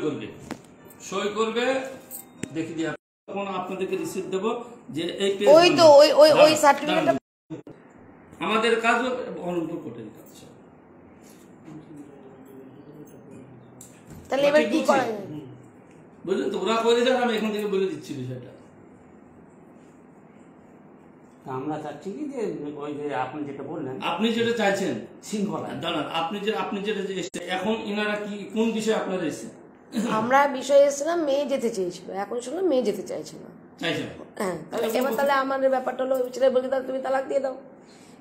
করবে, সই করবে, দেখি দিয়ে তখন আপনাদেরকে রিসিপ্ট দেব যে এই পেজ ওই তো ওই সার্টিফিকেটটা আমাদের কাজ অনন্ত কোটের কাজ। তাহলে এবার কি করা যায় বুঝলেন তো? ওরা করে যান, আমি এখান থেকে বলে দিচ্ছি বিষয়টা। আমরা চাচ্ছি কি যে ওই যে আপনি যেটা বললেন, আপনি যেটা চাইছেন শৃঙ্খলা দাঁড়ান, আপনি যেটা এখন ইনারা কি কোন বিষয়ে আপনারা এসেছেন? আমরা বিষয়ে এসেছিলাম মেয়ে যেতে চেয়েছিল, এখন শুনলাম মেয়ে যেতে চাইছে না। চাইছেন? হ্যাঁ, এবার তাহলে আমাদের ব্যাপারটা হলো ছেলে বলি তাহলে তুমি তালাক দিয়ে দাও।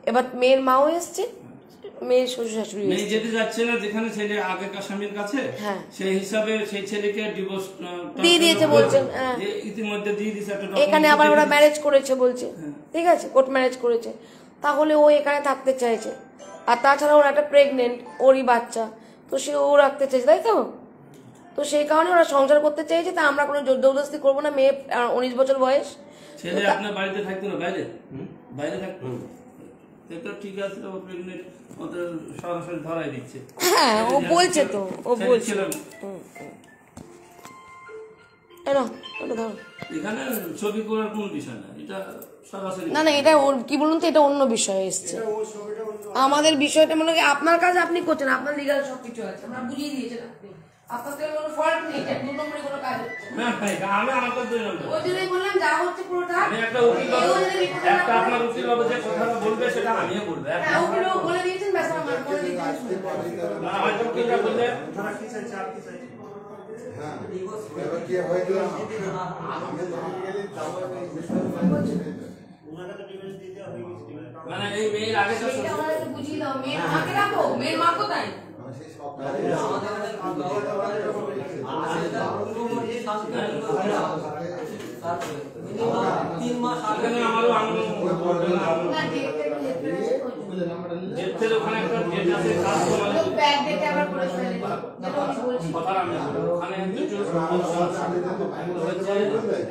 এবার মেয়ের মাও এসছে, মেয়ের শ্বশুর শাশুড়ি মেয়ে যেতে যাচ্ছে না যেখানে ছেলে আগেকার স্বামীর কাছে, সেই হিসাবে সেই ছেলেকে ডিভোর্স দিয়ে দিয়েছে বলছেন, ইতিমধ্যে দিয়ে দিয়েছে। এখানে আবার ওরা ম্যারেজ করেছে বলছে, ঠিক আছে, কোর্ট ম্যারেজ করেছে, তাহলে ও এখানে থাকতে চাইছে। আর তাছাড়া ওর একটা প্রেগনেন্ট, ওরই বাচ্চা, তো সে ও রাখতে চাইছে, তাই তো? তো সেই কারণে ওরা সংসার করতে চাইছে, তা আমরা কোনো জোরজবরদস্তি করবো না। মেয়ে 19 বছর বয়স, ছেলে আপনার বাড়িতে থাকতো না, বাইরে থাকতো, এটা ঠিক আছে। ও প্রেগনেন্ট, ওদের সরাসরি ধরাই দিচ্ছে। হ্যাঁ, ও বলছে তো, ও বলছে। এখানে ছবি করার কোনো বিষয় না, এটা সরাসরি না না, এটা ওর কি বলুন তো, এটা অন্য বিষয় এসছে। আমাদের বিষয়টা মনে হয় আপনার কাজ আপনি করছেন, আপনার লিগাল সবকিছু আছে, আমরা বুঝিয়ে দিয়েছেন আপনি। আপনার থেকে কোনো ফল্ট নেই, এটা 2 নম্বরে কোনো কাজ হচ্ছে না। ভাই আমি আমাদের 2 নম্বর, ওই জন্যই বললাম যা হচ্ছে পুরোটা আমি একটা উকিল বাবু, একটা আপনার উকিল বাবু যে কথাটা বলবে সেটা আমিও বলবো। হ্যাঁ, উকিল বলে দিয়েছেন, ব্যাস আমার বলে দিয়েছেন। না হয়তো উকিলরা বললে তারা কি চাইছে আর কি চাইছে। হ্যাঁ, এবার কি হয়েছিল মানে এই মেয়ের আগে তো সেটা আমাদের বুঝিয়ে দাও, মেয়ের মাকে রাখো, মেয়ের মা কোথায়? আমারও ওখানে একটা ডেট আছে, ওখানে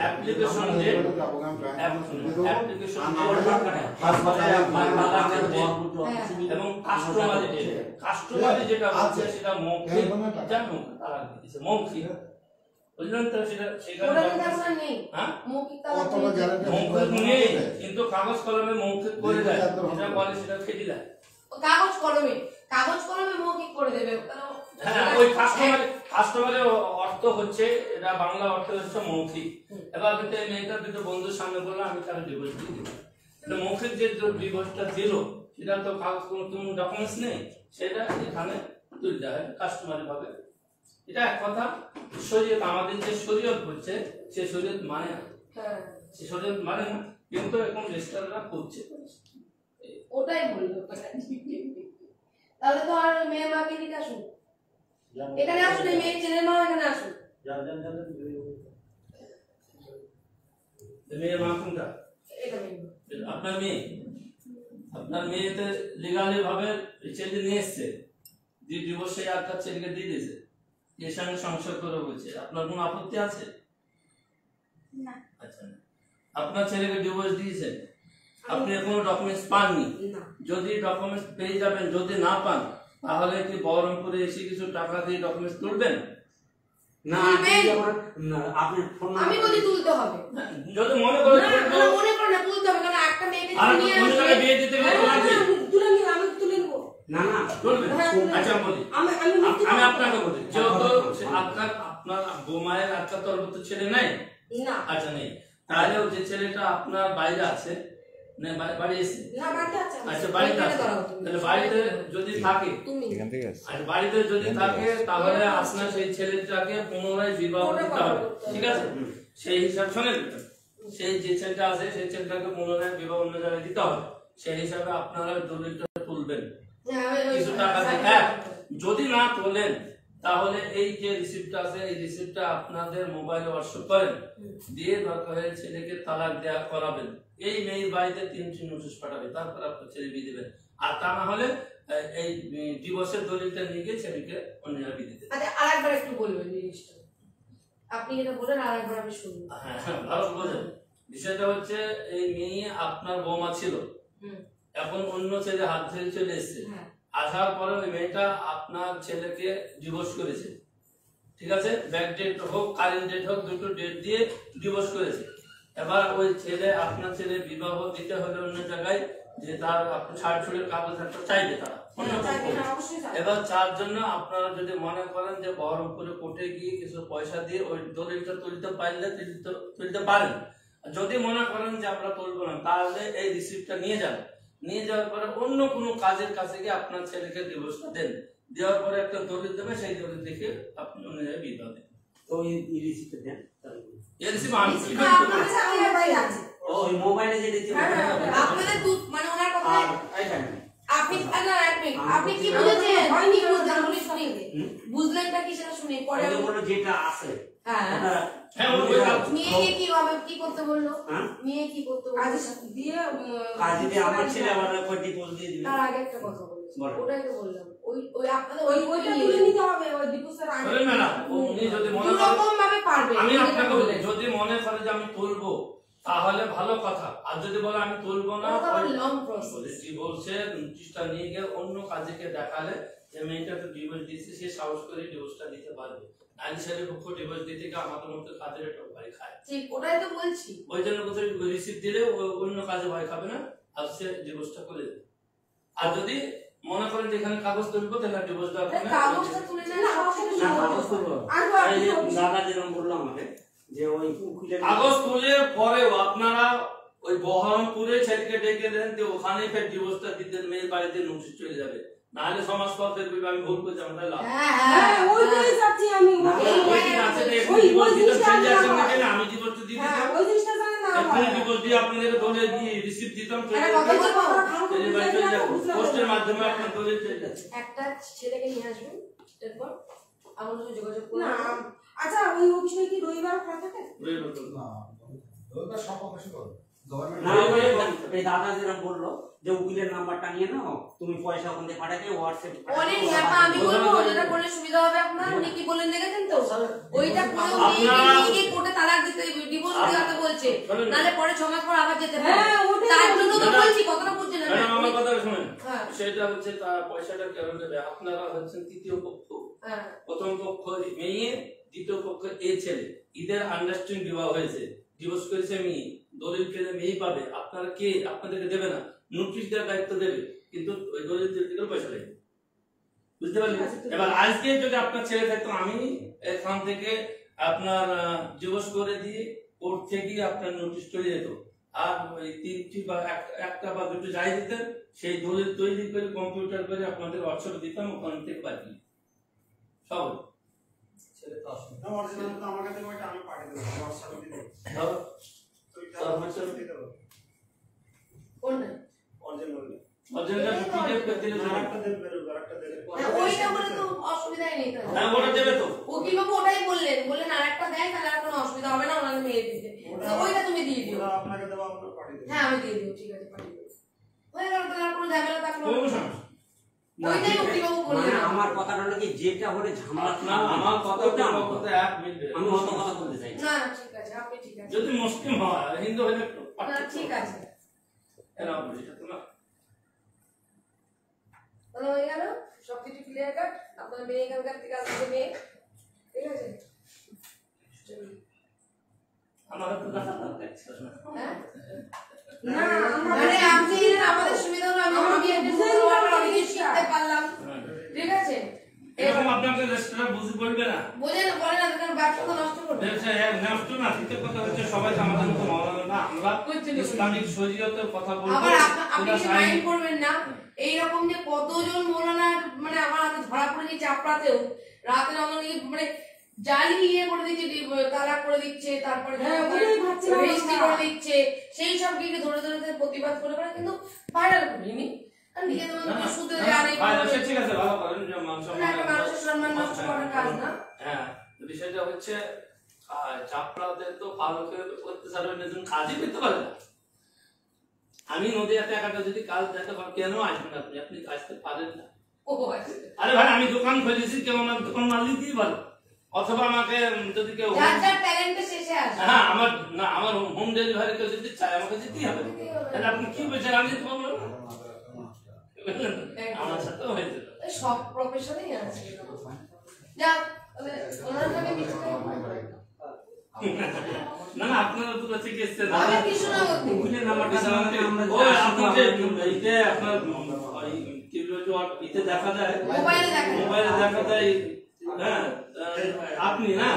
অ্যাপ্লিকেশন ডেট, এবং কাস্টমারি ডেট। কাস্টমারি যেটা আছে সেটা মৌখিক, মৌখিক, বুঝলেন তো? কিন্তু কাগজ কলমে মৌখিক করে দেয়, যেটা বলে সেটা খেটে দেয়। কাগজ কলমে মৌখিক করে দেবে। হ্যাঁ, ওই কাস্টমারের অর্থ হচ্ছে, এটা বাংলা অর্থ হচ্ছে মৌখিক। এবার কিন্তু এই মেয়েটা দুটো বন্ধুর সামনে বললো আমি তার ডিভোর্স দিয়ে দিলাম, মৌখিক যে ডিভোর্সটা দিল সেটা তো কাগজ কোনো ডকুমেন্টস নেই, সেটা এখানে তুলতে হয় কাস্টমারি ভাবে। এটা এক কথা। শরীয়ত, আমাদের যে শরীয়ত হচ্ছে সে শরীয়ত মানে না, সে শরীয়ত মানে না, কিন্তু এখন রেজিস্ট্রাররা করছে। ওটাই বললো। তাহলে তো আর মেয়ের মাকে নিয়ে আসুন, এখানে আসুন, মেয়ের ছেলের মা এখানে আসুন। মেয়ের মা কোনটা? আপনার মেয়ে, আপনার মেয়েতে লিগালি ভাবে ছেলে নিয়ে এসছে, ডিভোর্সে আর তার ছেলেকে দিয়ে দিয়েছে, এর সঙ্গে সংসার করে বলছে। আপনার কোনো আপত্তি আছে? না। আচ্ছা, আপনার ছেলেকে ডিভোর্স দিয়েছে, আপনি কোনো ডকুমেন্টস পাননি, যদি ডকুমেন্টস পেয়ে যাবেন, যদি না পান তাহলে কি বহরমপুরে এসে কিছু টাকা দিয়ে ডকুমেন্টস তুলবেন? না, আপনি ফোন আমি বলি তুলতে হবে, যদি মনে করেন মনে করেন না তুলতে হবে, কারণ একটা মেয়েকে নিয়ে আসলে বিয়ে দিতে গেলে তুলে নিয়ে আমি তুলে নেব। না না তুলবেন। আচ্ছা বলি, আমি আপনাকে বলি, যেহেতু আপনার বোমায়ের আপনার তরফ তো ছেলে নাই না, আচ্ছা নেই, তাহলে যে ছেলেটা আপনার বাইরে আছে না, বাড়ি এসে আচ্ছা বাড়িতে আছে, তাহলে বাড়িতে যদি থাকে, আচ্ছা বাড়িতে যদি থাকে তাহলে আপনার সেই ছেলেটাকে পুনরায় বিবাহ দিতে হবে, ঠিক আছে? সেই হিসাব শোনেন, সেই যে ছেলেটা আছে সেই ছেলেটাকে পুনরায় বিবাহ অন্য জায়গায় দিতে হবে, সেই হিসাবে আপনারা দলিলটা তুলবেন কিছু টাকা দিয়ে। হ্যাঁ, যদি না তোলেন তাহলে এই যে রিসিপ্টটা আছে এই রিসিপ্টটা আপনাদের মোবাইলে হোয়াটসঅ্যাপ করেন, দিয়ে দরকার হলে ছেলেকে তালাক দেওয়া করাবেন, এই মেয়ের বাড়িতে 3টি নোটিশ পাঠাবে, তারপর আপনার ছেলে বিয়ে দেবেন। আর তা না হলে এই ডিভোর্সের দলিলটা নিয়ে গিয়ে ছেলেকে অন্য জায়গায় বিয়ে দিতে। আচ্ছা, আরেকবার একটু বলবেন জিনিসটা, আপনি যেটা বলেন আরেকবার আমি শুনি। হ্যাঁ, ভালো বোঝেন। বিষয়টা হচ্ছে এই মেয়ে আপনার বৌমা ছিল, এখন অন্য ছেলে হাত ধরে চলে এসছে, আসার পরে ওই মেয়েটা আপনার ছেলেকে ডিভোর্স করেছে, ঠিক আছে, ব্যাক ডেট হোক কারেন্ট ডেট হোক, দুটো ডেট দিয়ে ডিভোর্স করেছে। এবার ওই ছেলে, আপনার ছেলে বিবাহ দিতে হলে অন্য জায়গায়, যে তার ছাড়ছুড়ের কাগজ একটা চাইবে তারা অন্য পক্ষ। এবার তার জন্য আপনারা যদি মনে করেন যে বহরমপুরে কোর্টে গিয়ে কিছু পয়সা দিয়ে ওই দলিলটা তুলতে পারলে তুলতে পারেন। যদি মনে করেন যে আমরা তুলবো না, তাহলে এই রিসিপ্টটা নিয়ে যাবেন। নিয়ে যাওয়ার পরে অন্য কোনো কাজের কাছে গিয়ে আপনার ছেলেকে ডিভোর্সটা দেন। দেওয়ার পরে একটা দলিল দেবে, সেই দলিল দেখে আপনি অন্য জায়গায় বিয়ে দেবেন। তো এই রিসিপ্টটা দেন, এই রিসিপ্ট আমি ওই মোবাইলে যে দিতে আপনাদের মানে ওনার কথা আর এইখানে আপনি না এক মিনিট, আপনি কি বুঝেছেন? কি বুঝলেন? বলি শুনি, বুঝলেনটা কি সেটা শুনি পরে বলো যেটা আছে। হ্যাঁ হ্যাঁ, মেয়ে কি হবে, কি করতে বললো? মেয়ে কি করতে বললো? কাজে দিয়ে আমার ছেলে আবার কোটি পোল দিয়ে দিবে। তার আগে একটা কথা বলেছি, ওটাই তো বললাম। ওই আপনাদের ওইটা তুলে নিতে হবে, ওই ডিভোর্সের আগে না উনি যদি মনে করেন এরকম ভাবে পারবে, আমি আপনাকে বলি, যদি মনে করে যে আমি তুলবো তাহলে ভালো কথা। আর যদি বলে আমি তুলবো না, লং প্রসেস ডিভোর্সের নোটিশটা নিয়ে গিয়ে অন্য কাজেকে দেখালে যে মেয়েটা তো ডিভোর্স দিয়েছে, সে সাহস করে ডিভোর্সটা দিতে পারবে। আইন ছেলের পক্ষ ডিভোর্স দিতে গিয়ে আমাদের মতো কাজের একটা ভয় খায়। ঠিক, ওটাই তো বলছি। ওই জন্য কোথাও রিসিপ্ট দিলে অন্য কাজে ভয় খাবে না, আর সে ডিভোর্সটা করে দেবে। আর যদি মনে করেন যে এখানে কাগজ তুলবো, তাহলে ডিভোর্স দেওয়ার পরে কাগজটা তুলে নেন, না কাগজ তুলবো। এই যে দাদা যেরকম বললো আমাকে যে ওই উকিলের কাগজ তুলে পরেও আপনারা ওই বহরমপুরে ছেলেকে ডেকে দেন, যে ওখানে ফের ডিভোর্সটা দিতে মেয়ের বাড়িতে নোটিশ চলে যাবে। নাহলে সমাজ পথের বিভাগ আমি ভুল করছি, আমরা লাভ ওইটাই চাচ্ছি আমি। আমি ডিভোর্স দিয়ে দিতাম, ডিভোর্স দিয়ে আপনাদের দলে দিয়ে রিসিপ্ট দিতাম, পোস্টের মাধ্যমে আপনার দলে চলে যাচ্ছে। একটা ছেলেকে নিয়ে আসবেন, এরপর আমার সাথে যোগাযোগ করুন। আচ্ছা, ওই অফিসে কি রবিবার খোলা থাকে? রবিবার সব অফিসে বন্ধ। না এই দাদা যেরকম বললো যে উকিলের নাম্বারটা নিয়ে নাও, তুমি পয়সা ওখান থেকে পাঠাতে হোয়াটসঅ্যাপ অনেক ব্যাপার আমি বলবো, যেটা করলে সুবিধা হবে আপনার। উনি কি বলেন দেখেছেন তো, ওইটা করে উনি কোর্টে তালাক দিতে, ডিভোর্স দিতে বলছে, নালে পরে 6 মাস পর আবার যেতে পারে। তার জন্য তো বলছি, কথাটা বুঝছেন না? আমার কথা শুনেন, সেটা হচ্ছে তার পয়সাটা কেন দেবে? আপনারা হচ্ছেন তৃতীয় পক্ষ। প্রথম পক্ষ মেয়ে, দ্বিতীয় পক্ষ এই ছেলে, ঈদের আন্ডারস্ট্যান্ডিং বিবাহ হয়েছে, ডিভোর্স করেছে মেয়ে, দলিল পেলে মেয়ে পাবে। আপনারা কে? আপনাদেরকে দেবে না, নোটিশ দেওয়ার দায়িত্ব দেবে, কিন্তু ওই দলিল দিতে গেলে পয়সা লাগবে। বুঝতে পারলেন? এবার আজকে যদি আপনার ছেলে থাকতো, আমি এখান থেকে আপনার ডিভোর্স করে দিয়ে কোর্ট থেকে আপনার নোটিশ চলে যেত, আর ওই 3টি বা একটা বা দুটো যাই দিতেন, সেই দলিল তৈরি করে কম্পিউটার করে আপনাদের হোয়াটসঅ্যাপ দিতাম, ওখান থেকে পাঠিয়ে সব ছেলে তো আসবে। অরিজিনাল তো আমার কাছে ওইটা আমি পাঠিয়ে দেব, হোয়াটসঅ্যাপে দিয়ে দেব। কোনটা? অরিজিনাল পিডিএফ করে দিলে আরেকটা দেবে, আরেকটা দেবে। ওইটা বলে তো অসুবিধাই নেই। হ্যাঁ, ওটা দেবে তো। উকিল বাবু ওটাই বললেন আরেকটা দেয়, তাহলে আর কোনো অসুবিধা হবে না, ওনাকে মেরে দিতে। ওইটা তুমি দিয়ে দিও। ওটা আপনাকে দেব, আপনাকে পাঠিয়ে দেব। হ্যাঁ, আমি দিয়ে দিও, ঠিক আছে, পাঠিয়ে দিও। হয়ে গেল, তাহলে আর কোনো ঝামেলা থাকলো না। কোনো সমস্যা ওইটাই উকিল বাবু বললেন। আমার কথাটা হলো কি, যেটা হলে ঝামেলা না, আমার কথা এক মিলবে। আমি অত কথা বলতে চাই না না, ঠিক আছে, আপনি ঠিক আছে। যদি মুসলিম হয়, হিন্দু হলে একটু না, ঠিক আছে, এরা বলি না। তাহলে হয়ে গেল, সবকিছু ক্লিয়ার কাট। আপনার মেয়ে এখানকার থেকে আসবে মেয়ে, ঠিক আছে? আমার তো দেখা হ্যাঁ, না, মানে আপনি আমাদের সুবিধা হলো, আমি অনেক কিছু শিখতে পারলাম, ঠিক আছে? এরকম আপনাকে রেস্টুরেন্ট বুঝে বলবে না, বলে না, কারণ ব্যবসা তো নষ্ট করবে। নষ্ট না, ঠিক কথা হচ্ছে সবাই তো আমাদের মতো মাওলানা না, আমরা ইসলামিক শরীয়তের কথা বলবো। আবার আপনি মাইন্ড করবেন না, এইরকম যে কতজন মৌলানা মানে আমার হাতে ধরা পড়ে গেছে চাপড়াতেও, রাতে আমাদের মানে জালি ইয়ে করে দিচ্ছে, তালাক করে দিচ্ছে, তারপরে রেজিস্ট্রি করে দিচ্ছে, সেই সব কি ধরে ধরে প্রতিবাদ করে করে, কিন্তু ভাইরাল করিনি। ঠিক আছে, ভালো করেন, মানুষের সম্মান নষ্ট করার কাজ না। হ্যাঁ, বিষয়টা হচ্ছে চাপড়াদের তো পালকের অত্যাচারের নতুন কাজই করতে পারে না। আমি নদীয়াতে একাটা যদি কাজ দেখতে পারি, কেন আসবেন আপনি? আপনি আসতে পারেন না। আরে ভাই, আমি দোকান খুলেছি, কেমন দোকান মালিক দিয়ে ভালো, অথবা আমাকে যদি কেউ হ্যাঁ আমার হোম ডেলিভারি কেউ যদি চায়, আমাকে যেতেই হবে। তাহলে আপনি কি বলছেন? আমি যেতে পারবো না, আমার সাথেও হয়েছিল। সব প্রফেশনেই আছে। যাক, তাহলে ওনার নামে কিছু না না আপনারা তো কাছে গেছেন আমি কৃষ্ণনগর থেকে। উকিলের নাম্বারটা ওই আপনি যে এইটা আপনার ওই কি বলছো ইতে দেখা যায় মোবাইলে দেখা যায়। মোবাইলে দেখা যায় হ্যাঁ আপনি না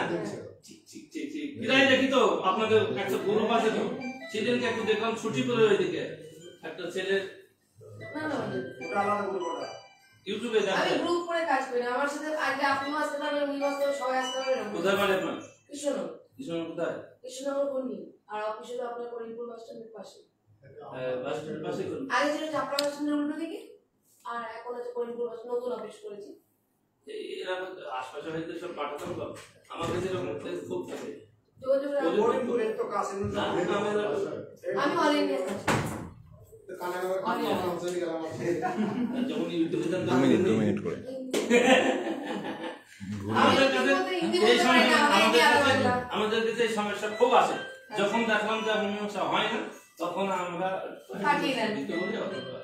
ঠিক ঠিক ঠিক ঠিক প্রায় দেখি তো আপনাদের একটা গ্রুপ আছে তো সেদিনকে একটু দেখলাম ছুটি করে ওইদিকে একটা ছেলে না না ওটা আলাদা করে ওটা ইউটিউবে দেখা আমি যায় গ্রুপ করে কাজ করি আমার সাথে আগে আপনিও আসতে পারবেন উনি আসতে পারবেন সবাই আসতে পারবেন কোথায় মানে আপনার কৃষ্ণনগর কিশোর কোথায় কৃষ্ণনগর কোননি আর অফিস হলো আপনার করিমপুর বাস স্ট্যান্ডের পাশে বাস স্ট্যান্ডের পাশে করুন আগে ছিল চাপড়া বাস স্ট্যান্ডের উল্টো দিকে আর এখন আছে করিমপুর বাস নতুন অফিস করেছি এরা আশপাশে হয়তো সব পাঠাতাম তো আমাদের যেরকম প্লেস খুব থাকে যোগাযোগ রাখবেন। করিমপুরের তো কাছে কিন্তু না, আমি অল ইন্ডিয়া যখন ইউটিউবে যান 2 মিনিট করে আমাদের কাছে এই সমস্যা আলাদা। আমাদের কাছে এই সমস্যা খুব আছে যখন দেখলাম যে মীমাংসা হয় না তখন আমরা পাঠিয়ে দেন। দিতে বলি অথবা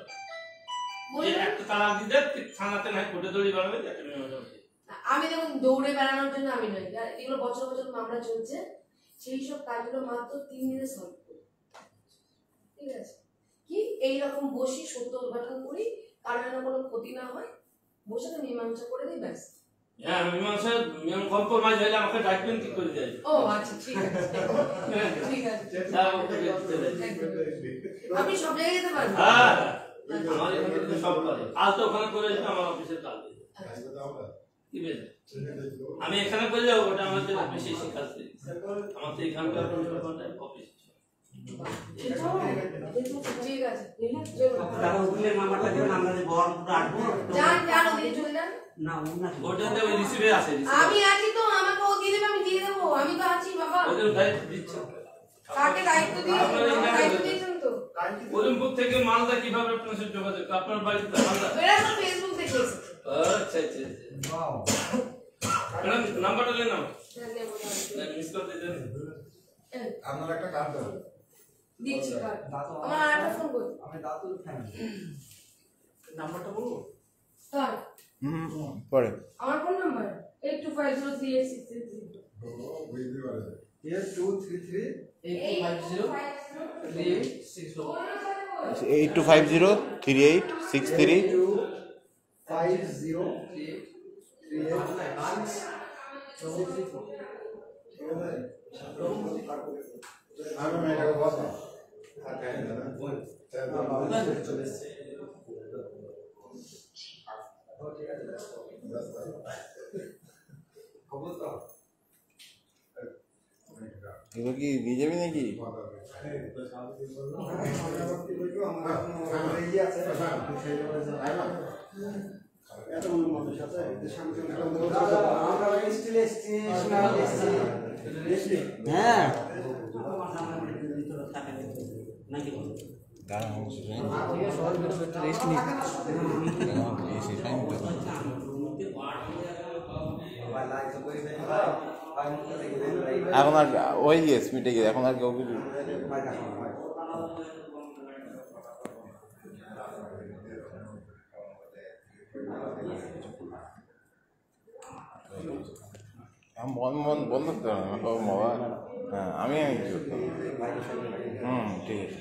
যে বলবেন, একটা তালাক দিতে থানাতে নাই কোর্টে দড়ি বাড়াবে একটা মীমাংসা হবে। আমি দেখুন দৌড়ে বেড়ানোর জন্য আমি নই এগুলো বছর বছর মামলা চলছে সেই সব কাজগুলো মাত্র 3 দিনে সলভ করি ঠিক আছে কি এইরকম বসি সত্য উদ্ঘাটন করি কারণ যেন কোনো ক্ষতি না হয় বসে তো মীমাংসা করে দিই ব্যাস হ্যাঁ মীমাংসা কম্প্রোমাইজ হলে আমাকে ডাকবেন কি করে যাই ও আচ্ছা ঠিক আছে ঠিক আছে আপনি সব জায়গায় যেতে পারেন হ্যাঁ আমার এখান থেকে সব করে কাজ তো ওখানে করে যেতে আমার অফিসের কাজ দিতে কি বেশ আমি এখানে করে যাবো ওটা আমাদের বেশি শিক্ষা আমার তো এখানকার অফিস ঠিক আছে দাদা উকিলের নাম্বারটা দেবেন আমরা যে বহরমপুর আসবো যান যান ওদিকে চলে যান না উন্নত ওটাতে ওই রিসিভে আছে আমি আছি তো আমাকে ও দিয়ে দেবে আমি দিয়ে দেবো আমি তো আছি বাবা ওদের দায়িত্ব দিচ্ছে কাকে দায়িত্ব দিয়েছেন আমাকে দায়িত্ব দিয়েছেন তো করিমপুর থেকে মালদা কিভাবে আপনার সাথে যোগাযোগ আপনার বাড়িতে মালদা এরা তো ফেসবুক দেখে এসেছে আচ্ছা আচ্ছা ম্যাডাম নাম্বারটা নিয়ে নাও মিস করে দিতেন আপনার একটা কার্ড দেন দিচ্ছি কার্ড আমার আরেকটা ফোন করি আমি দাতুল ফ্যামিলি নাম্বারটা বলবো কার পরে আমার ফোন নাম্বার 8250386630 বুঝতে পারবে 8233 8250 3863 আমি মেয়েটাকে বসা এগুলো কি নিয়ে যাবি নাকি হ্যাঁ নাকি দাঁড়া এখন আর ওই গেছ মিটে গেছে এখন আর কেউ কিছু বন্ধ করতে হবে না সব মোবাইল হ্যাঁ আমি কি করতাম ঠিক আছে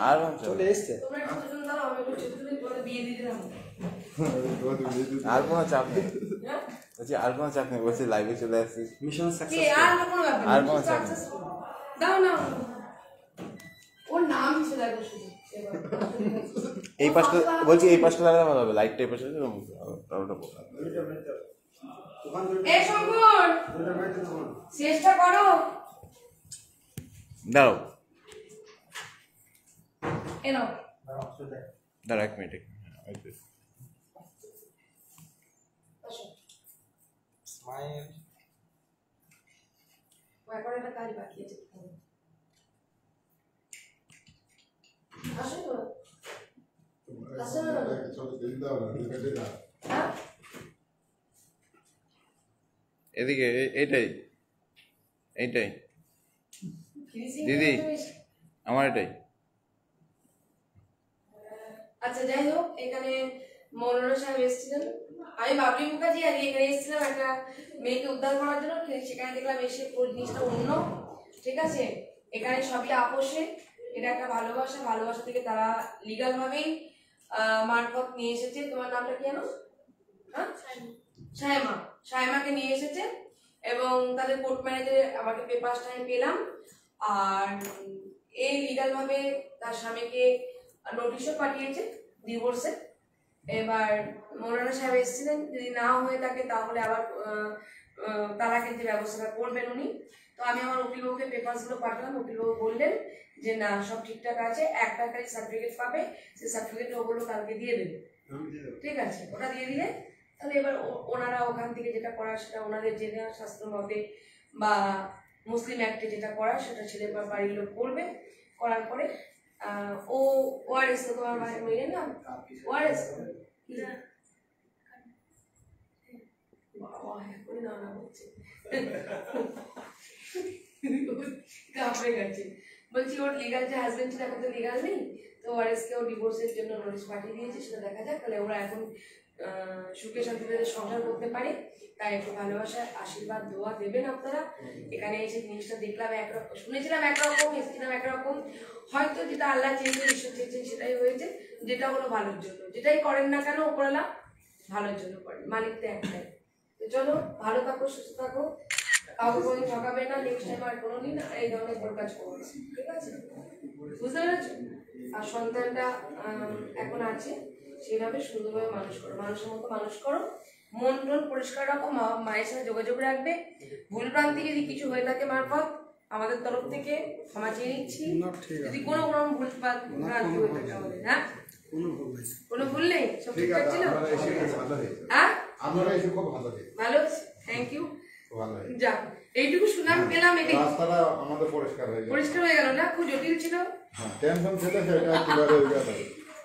আর চলে এসছে আর কোনো চাপ নেই বলছি আর কোনো চাপ নেই বলছি লাইভে চলে আসছি মিশন আর কোনো চাপ নেই দাও না ওর নাম ছিল শুধু এই পাশটা বলছি এই পাশটা লাগালে ভালো হবে লাইটটা এই পাশে এই শঙ্কর চেষ্টা করো দাঁড়াও এনো দাঁড়া এক মিনিট স্মাইল এখন একটা কাজ বাকি আছে আসো এদিকে এইটাই এইটাই দিদি আমার এটাই আচ্ছা যাই হোক, এখানে মৌলানা সাহেব এসেছিলেন, আমি বাবলি মুখার্জি আর এখানে এসেছিলাম একটা মেয়েকে উদ্ধার করার জন্য। সেখানে দেখলাম এসে জিনিসটা অন্য, ঠিক আছে। এখানে সবই আপোষে, এটা একটা ভালোবাসা, ভালোবাসা থেকে তারা লিগাল ভাবেই মারফত নিয়ে এসেছে। তোমার নামটা কি জানো? হ্যাঁ, সায়মা। সায়মাকে নিয়ে এসেছে এবং তাদের কোর্ট ম্যারেজে আমাকে পেপারসটা আমি পেলাম। আর এই লিগাল ভাবে তার স্বামীকে নোটিশও পাঠিয়েছে ডিভোর্সে। এবার মৌলানা সাহেব এসেছিলেন, যদি না হয়ে থাকে তাহলে আবার তালাকের যে ব্যবস্থাটা করবেন উনি। তো আমি আমার উকিলবাবুকে পেপারসগুলো পাঠালাম, উকিলবাবু বললেন যে না সব ঠিকঠাক আছে, একটা খালি সার্টিফিকেট পাবে, সেই সার্টিফিকেট ওগুলো কালকে দিয়ে দেবে, ঠিক আছে। ওটা দিয়ে দিলে তাহলে এবার ওনারা ওখান থেকে যেটা করার সেটা ওনাদের জেনে শাস্ত্র মতে বা মুসলিম অ্যাক্টে যেটা করার সেটা ছেলে বা বাড়ির লোক করবে। করার পরে ও ওআরএস, তো তোমার মেয়ের নাম ওআরএস, বাবা এখনই না বলছে, কাপড়ে গেছে। বলছি ওর লিগাল যে হাজবেন্ড ছিল এখন তো লিগাল নেই, তো ওআরএস কে ও ডিভোর্সের জন্য নোটিশ পাঠিয়ে দিয়েছে, সেটা দেখা যাক। তাহলে ওরা এখন সুখে শান্তিতে সংসার করতে পারে। তাই একটু ভালোবাসা, আশীর্বাদ, দোয়া দেবেন আপনারা। এখানে এসে জিনিসটা দেখলাম একরকম, শুনেছিলাম একরকম, এসেছিলাম একরকম, হয়তো যেটা আল্লাহ চেয়েছেন, ঈশ্বর চেয়েছেন সেটাই হয়েছে, যেটা হলো ভালোর জন্য। যেটাই করেন না কেন ওপরওয়ালা ভালোর জন্য করেন, মালিক তো একটাই। তো চলো, ভালো থাকো, সুস্থ থাকো, কাউকে কোনোদিন ঠকাবে না, নেক্সট টাইম আর কোনোদিন এই ধরনের ভুল কাজ করবো না, ঠিক আছে? বুঝতে পেরেছো? আর সন্তানটা এখন আছে, সেইভাবে সুন্দরভাবে মানুষ করো, মানুষের মতো মানুষ করো, মন টন পরিষ্কার রাখো, মায়ের সাথে যোগাযোগ রাখবে। ভুল ভ্রান্তি যদি কিছু হয়ে থাকে মারফত আমাদের তরফ থেকে ক্ষমা চেয়ে নিচ্ছি, যদি কোনো ভুল ভ্রান্তি হয়ে থাকে আমাদের। হ্যাঁ, কোনো ভুল নেই, সব ঠিকঠাক ছিল। হ্যাঁ, আপনারা এসে খুব ভালো হয়েছে, ভালো, থ্যাংক ইউ। ভালো হয়েছে, যাক, এইটুকু সুনাম পেলাম, এটাই রাস্তাটা আমাদের পরিষ্কার হয়ে গেল, পরিষ্কার হয়ে গেল না? খুব জটিল ছিল, টেনশন ছিল সেটা ক্লিয়ার হয়ে গেল।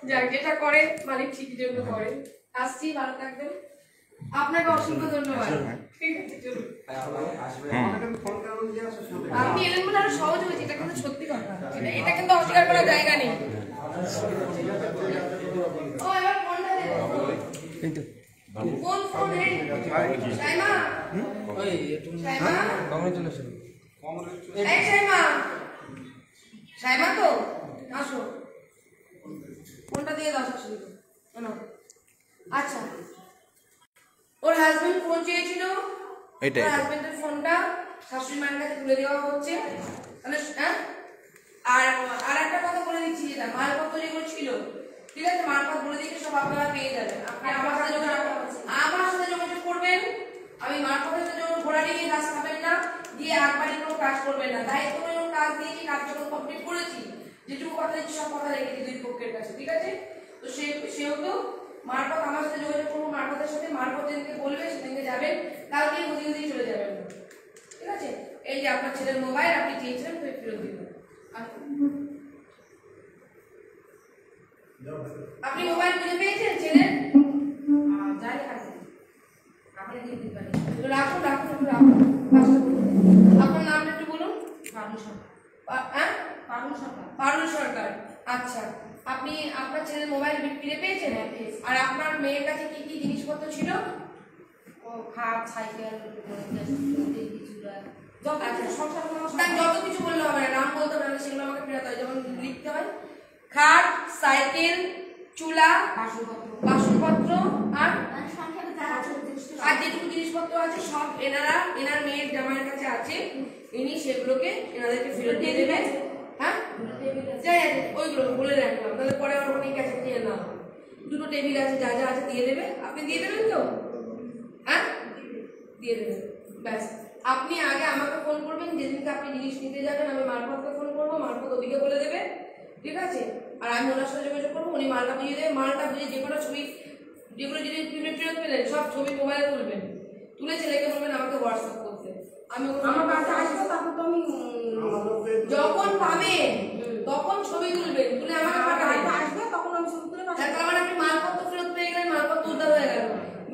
যাক, যেটা করে মালিক ঠিকই জন্য করে। আসছি, ভালো থাকবেন, আপনাকে অসংখ্য ধন্যবাদ। ঠিক আছে, চলুন। আপনি এলেন বলে আরো সহজ হয়েছে, এটা কিন্তু সত্যি কথা, এটা কিন্তু অস্বীকার করার জায়গা নেই। ও এবার ফোনটা দেবো, কোন ফোন? সাইমা, সাইমা, কংগ্রেচুলেশন। এই সাইমা, সাইমা তো আসো, ফোনটা দিয়ে দাও শাশুড়িকে। আচ্ছা, ওর হাজবেন্ড ফোন চেয়েছিল, ওর হাজবেন্ডের ফোনটা শাশুড়ি মায়ের কাছে তুলে দেওয়া হচ্ছে। তাহলে আর একটা কথা বলে দিচ্ছি, যেটা মালপত্র যেগুলো ছিল, ঠিক আছে, মালপত্র বলে দিকে সব আপনারা পেয়ে যাবেন। আপনি আমার সাথে যোগাযোগ করবেন। আমি মালপত্রের সাথে ঘোড়া নিয়ে কাজ খাবেন না, দিয়ে একবারই কোনো কাজ করবেন না। তাই কোনো কাজ দিয়েছি, কাজ যখন কমপ্লিট করেছি, যেটুকু কথা দিচ্ছি সব কথা রেখেছি দুই পক্ষের কাছে, ঠিক আছে? তো সেহেতু মারফত আমার সাথে যোগাযোগ করবো, মারফতের সাথে, মারফত যেদিনকে বলবে সেদিনকে যাবেন, কালকে হুদিয়ে চলে যাবেন, ঠিক আছে? এই যে আপনার ছেলের মোবাইল, আপনি চেয়েছিলেন ফেরত দিবেন। আপনি মোবাইল খুঁজে পেয়েছেন ছেলের? যাই আছে, আপনি দিয়ে দিতে পারেন। রাখুন রাখুন রাখুন। আপনার নামটা একটু বলুন। পারুল সরকার। হ্যাঁ, পারুল সরকার। পারুল সরকার, আচ্ছা। আপনি আপনার ছেলের মোবাইল ফিরে পেয়েছেন? আর আপনার মেয়ের কাছে কি কি জিনিসপত্র ছিল? ও খাট, সাইকেল, যত কিছু বললে হবে না, নাম বলতে হবে না, সেগুলো আমাকে ফেরাতে হয়। যেমন লিখতে হয় খাট, সাইকেল, চুলা, বাসনপত্র আর যেটুকু জিনিসপত্র আছে সব এনার মেয়ের জামাইয়ের কাছে আছে। ইনি সেগুলোকে এনাদেরকে ফেরত দিয়ে দেবেন। হ্যাঁ, যাই আছে ওইগুলো বলে রাখলাম, তাহলে পরে আমার ওখানে কাছে নিয়ে না। দুটো টেবিল আছে, যা যা আছে দিয়ে দেবে। আপনি দিয়ে দেবেন তো? হ্যাঁ, দিয়ে দেবেন, ব্যাস। আপনি আগে আমাকে ফোন করবেন, যেদিনকে আপনি জিনিস নিতে যাবেন আমি মারফতকে ফোন করবো, মারফত ওদিকে বলে দেবে, ঠিক আছে? আর আমি ওনার সাথে যোগাযোগ করবো, উনি মালটা বুঝিয়ে দেবে। মালটা বুঝিয়ে যে কোনো ছবি, যেগুলো যদি ফেরত পেলেন সব ছবি মোবাইলে তুলবেন, তুলে ছেলেকে বলবেন আমাকে হোয়াটসঅ্যাপ করতে। আমি আমার কাছে আসবো, তারপর তো আমি যখন পাবেন তখন ছবি তুলবেন, তুলে আমাকে পাঠাবেন। আসবে তখন আমি ছবি তুলে পাঠাবো। তার মানে আপনি মালপত্র ফেরত পেয়ে গেলেন, মালপত্র উদ্ধার হয়ে গেল,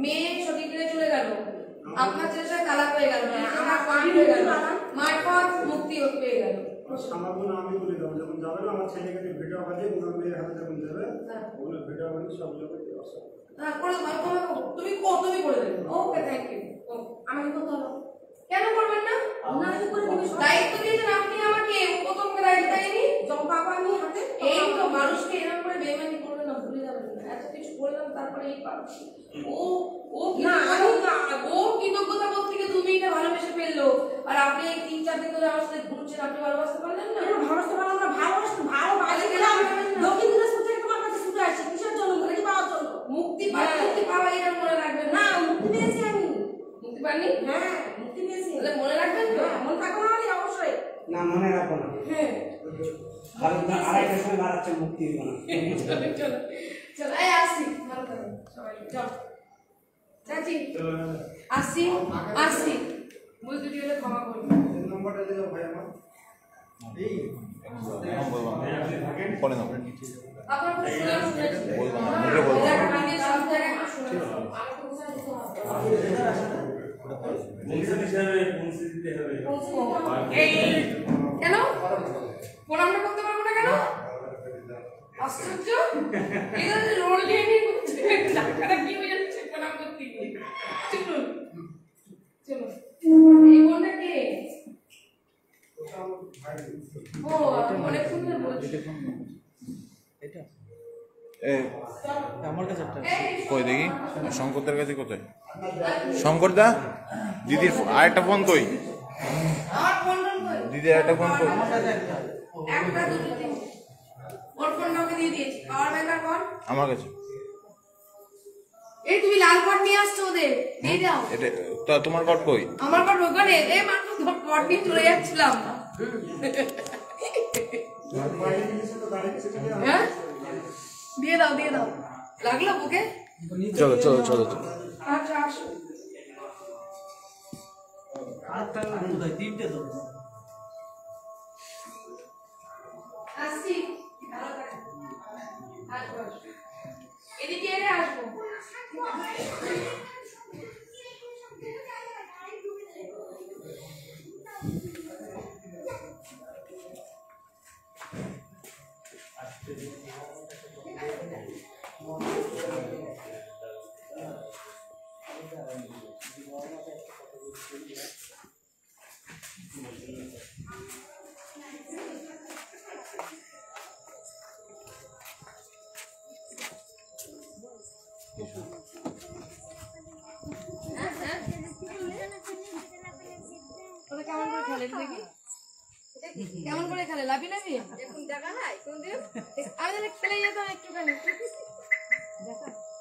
মেয়ে সঠিক দিনে চলে গেল, আপনার ছেলের সাথে তালাক হয়ে গেল, আমার কমপ্লিট হয়ে গেল, মারফত মুক্তি পেয়ে গেল। আমার বোন আমি বলে দেবো, যখন যাবে না আমার ছেলেকে ভিডিও বাজিয়ে ওনার মেয়ের হাতে যখন দেবে, ওনার ভিডিও হ্যাঁ করে দেবো, তুমি করে দেবে। ওকে, থ্যাংক ইউ। আমাকে করতে হবে কেন করবেন না? দায়িত্ব দিয়েছেন আপনি আমাকে, ও তোমাকে দায়িত্ব দেয়নি। যখন পাবো আমি হাতে, এই তো মানুষকে এরকম করে বেইমানি করবে না, ভুলে যাবেন না। এত কিছু করলাম তারপরে এই পাচ্ছি। ও কৃতজ্ঞতা বোধ থেকে 2 মিনিটে ভালোবেসে ফেললো, আর আপনি এই 3-4 দিন ধরে আমার সাথে ঘুরছেন, আপনি ভালোবাসতে পারলেন না? ভালোবাসতে পারলাম না, ভালো বাইরে গেলাম, দক্ষিণ দিনাজপুর থেকে তোমার কাছে ছুটে আসছি, কিসের জন্য? মুক্তি পাওয়ার জন্য। মুক্তি পাওয়া এটা মনে রাখবেন না, মুক্তি পেয়েছি আমি। মুক্তি পাননি? হ্যাঁ, মুক্তি পেয়েছি। তাহলে মনে রাখবেন তো? মনে থাকবে না, অবশ্যই। না, মনে রাখবো না। হ্যাঁ, কারণ 2:30টার সময় দাঁড়াচ্ছে, মুক্তি দিব না। চলো চলো, এই আসছি, ভালো থাকবেন সবাই, চল চাচি, আসছি, ভুল ত্রুটি হলে ক্ষমা করবেন। নম্বরটা দিও ভাই আমার। এই পরে নেবো। আপনার খুব সুনাম শুনেছি, বলবো না, মুখে বলবো না। আমি সব জায়গায় আমার শুনেছি, আমাকে কোথায় যেতে হবে? এই কেন প্রণামটা করতে পারবো না কেন? আশ্চর্য, এটা রোল নিয়ে নিয়ে করছে, টাকাটা কি হয়ে যাচ্ছে প্রণাম করতে গিয়ে। চলুন চলুন, এই বোনটা কে? ও অনেক সুন্দর বলছে। কই দেখি শঙ্করদার কাছে কোথায়? শঙ্করদা, দিদির আরেকটা ফোন কই? আমার ফোন কই? দিদির আরেকটা ফোন কই? একটা দুটো তিন, ওর ফোন নাম্বার দিয়ে দিয়েছি, পাওয়ার ব্যাংকার কর আমার কাছে। এই তুমি লাল কার্ড নিয়ে আসছো, ওদের দিয়ে দাও। এটা তা তোমার কার্ড কই? আমার কার্ড ওখানে, এই মাত্র তোর কার্ড নিয়ে চলে যাচ্ছিলাম। হ্যাঁ দিয়ে দাও লাগলো বুকে? চলো চলো চলো চলো। আচ্ছা আসো। আসছি, ভালো থাকো। আসবো এদিকে এলে আসবো। কেমন করে খেলে দেখি, কেমন করে খেলে? লাভি লাভি আমি তাহলে খেলে যেতাম একটুখানি।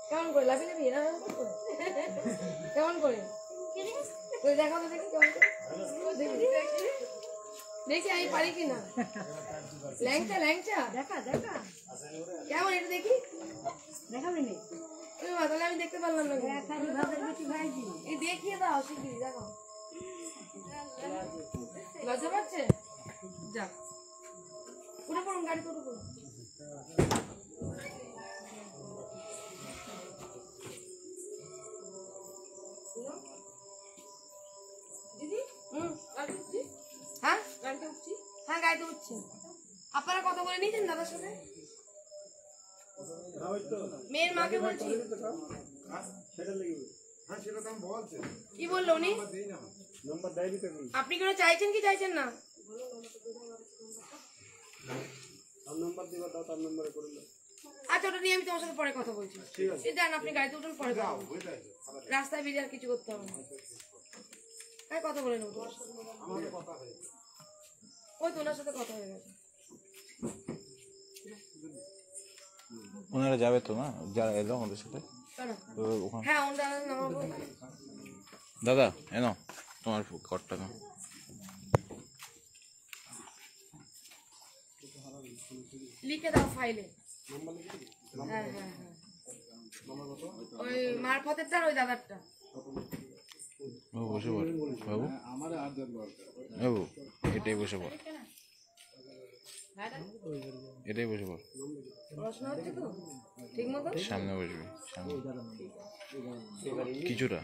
কেমন করে লাভি লাভি কেমন করে দেখাও তো দেখি, কেমন করে দেখি আমি পারি কিনা। ল্যাংচা দেখা কেমন, এটা দেখি, দেখাবি নি? তাহলে আমি দেখতে পারলাম না, এই দেখিয়ে দাও শিগগিরি, দেখো। লজ্জা পাচ্ছে? যাক, উঠে পড়ুন, গাড়িতে উঠে পড়ুন। দিদি, গাড়িতে উঠছি। হ্যাঁ গাড়িতে উঠছি, গাড়িতে উঠছি। আপনারা কথা বলে নিয়েছেন দাদার সাথে? মেয়ের মাকে বলছি। কি বললো উনি? আপনি কোনো চাইছেন কি চাইছেন না? আচ্ছা, ওটা নিয়ে আমি তোমার সাথে পরে কথা বলছি। যান, আপনি গাড়িতে উঠুন, পরে রাস্তায় বেরিয়ে আর কিছু করতে হবে না। হ্যাঁ কথা বলে নেবো তোমার সাথে। ওই তো ওনার সাথে কথা হয়ে গেছে। ওনারা যাবে তো না, যারা এলো আমাদের সাথে? হ্যাঁ ওনারা নামাবো। দাদা এনো তোমার কার্ডটা নাও। লিখে দাও ফাইলে। হ্যাঁ ওই মারফতেরটা, ওই দাদারটা। বসে পড় বাবু, বাবু এটাই বসে পড়, এটাই বসে পড়। পড়াশোনা হচ্ছে তো ঠিক মতো? সামনে বসবি, সামনে কিছুটা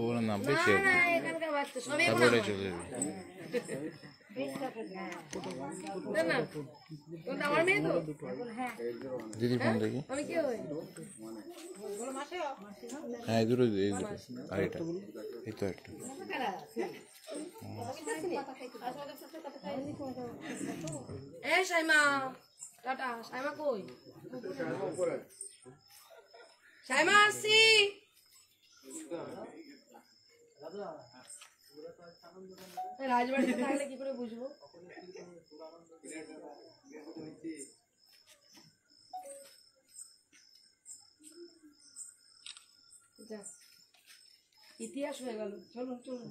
ওরা নামবে, তারপরে চলে যাবি। না না তোমরা আমার মেয়ে তো দিদির ফোন দেখি। আমি কি হই হ্যাঁ এই দুটো এই দুটো আর এটা এই তো একটা এ সাইমা টাটা সাইমা কই সাইমা আসি রাজবাড়িতে থাকলে কি করে বুঝবো ইতিহাস হয়ে গেল চলুন চলুন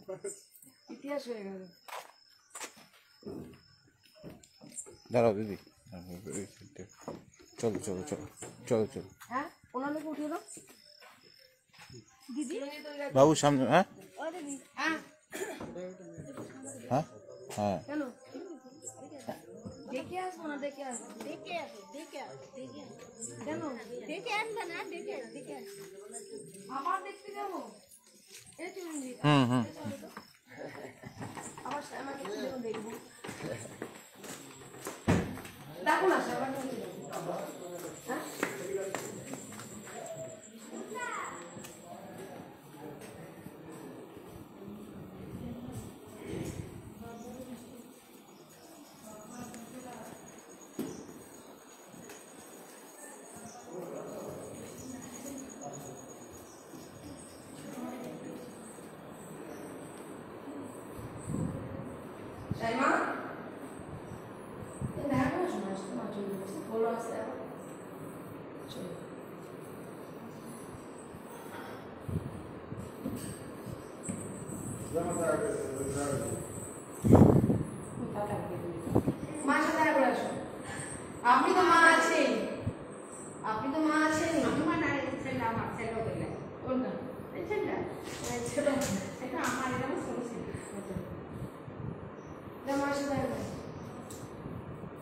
ইতিহাস হয়ে গেল দাঁড়াও দিদি চলো চলো চলো চলো চলো হ্যাঁ ওনাদেরকে উঠিয়ে দাও দিদি বাবু সামনে। হ্যাঁ ও দিদি হ্যাঁ হ্যাঁ হ্যাঁ কেন দেখে আসবো না দেখে আসবো দেখে আসো কেন দেখে আসবে না দেখে আবার দেখতে যাবো এই চলুন হুম হুম আবার আমাকে দেখবো দেখো না সবার হ্যাঁ Saima? Ini dah kan semua semua cuci. Follow saya. Cuci. Masa saya berasa. Api tu mana sih? Api tu mana sih? Api mana ada senda mak senda tu le. Oh na. Senda. Senda. Senda amal itu mana solusi? Dah masa saya berasa.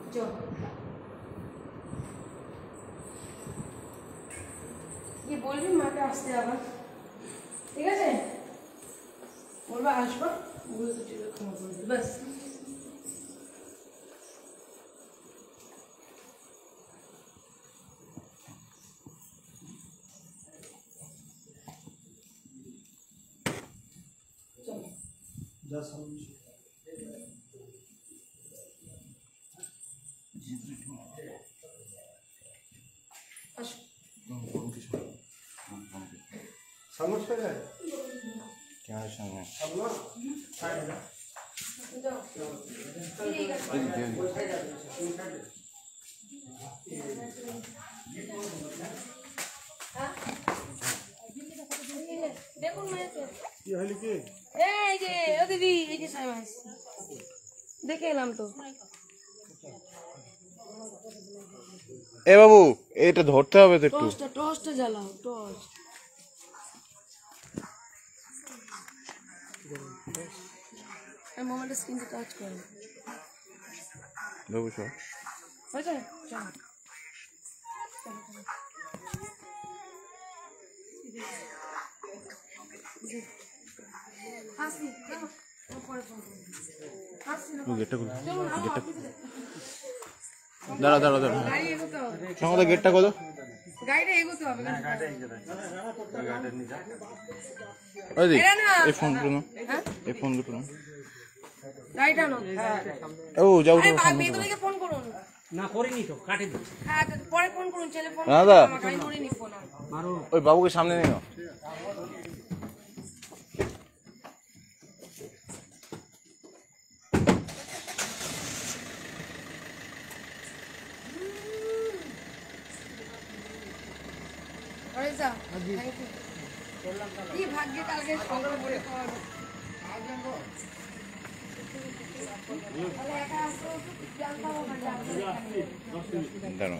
Jom. ये बोल भी माँ के आस्ते आवा ठीक है बोल बा आज पर बोल तो चलो खाना बोल बस समझते हैं क्या सामने अब ना खाएगा देखो मैं ये है लिखे এই যে ও দিদি এই যে সাইমাস দেখে এলাম তো এ বাবু এটা ধরতে হবে তো একটু। টর্চটা জ্বালাও টর্চ এই মোবাইলের স্ক্রিনটা টাচ করো বাবু সব হয়েছে চলো হাসি পরে ফোন করো হাসি না গেটটা খুলে চলুন গেটটা দাঁড়া দাঁড়া দাঁড়া গাড়ি এগোতে হবে সঙ্গে গেটটা কত গাড়িটা এগোতে হবে ওই দি এরা না। এই ফোন দুটো নাও হ্যাঁ এই ফোন দুটো নাও গাড়িটা নো ও যাও আরে তো সামনে বেদুলিকে ফোন করুন না করিনি তো কাটে দিচ্ছি হ্যাঁ তো পরে ফোন করুন ছেলে ফোন দাদা। আমাকে আমি ধরিনি ফোন আর মারো ওই বাবুকে সামনে নিয়ে নাও আরে যা থ্যাংক ইউ কি ভাগ্যে কালকে সকালে বলে খাওয়া তাহলে একা আসো জানতাম না দাঁড়াও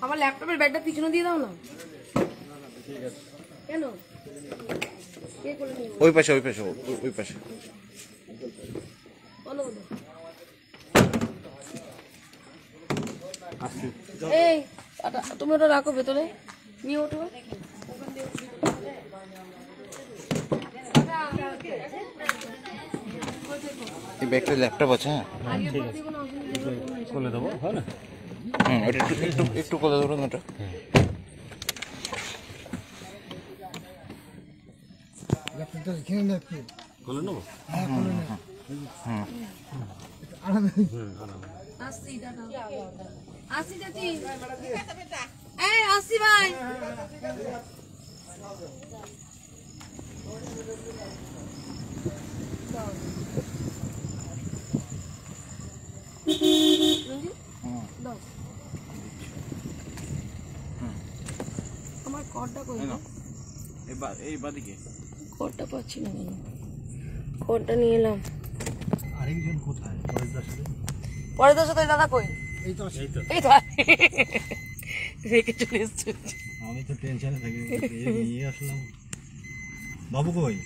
আমার ল্যাপটপের ব্যাগটা পিছনে দিয়ে দাও না কেন কে করে নিয়ে ওই পাশে ওই পাশে ওই পাশে বলো বলো এই তুমি ওটা রাখো ভেতরে নিয়ে ওঠো ওখান দিয়ে এই ব্যাগটা ল্যাপটপ আছে, হ্যাঁ খুলে দেবো, হয় না? ওটা একটু করে ধরুন ওটা। খুলে নেবো। আসি ভাই। আমার কর্ডটা কই? এই বাদিকে কর্ডটা পাচ্ছি না কেন? কর্ডটা নিয়ে এলাম। আরেকজন কোথায়? পরের সাথে দাদা কই? এই তো এই তো রেখে চলে এসছে। আমি তো টেনশনে থাকি, নিয়ে আসলাম। বাবু কই?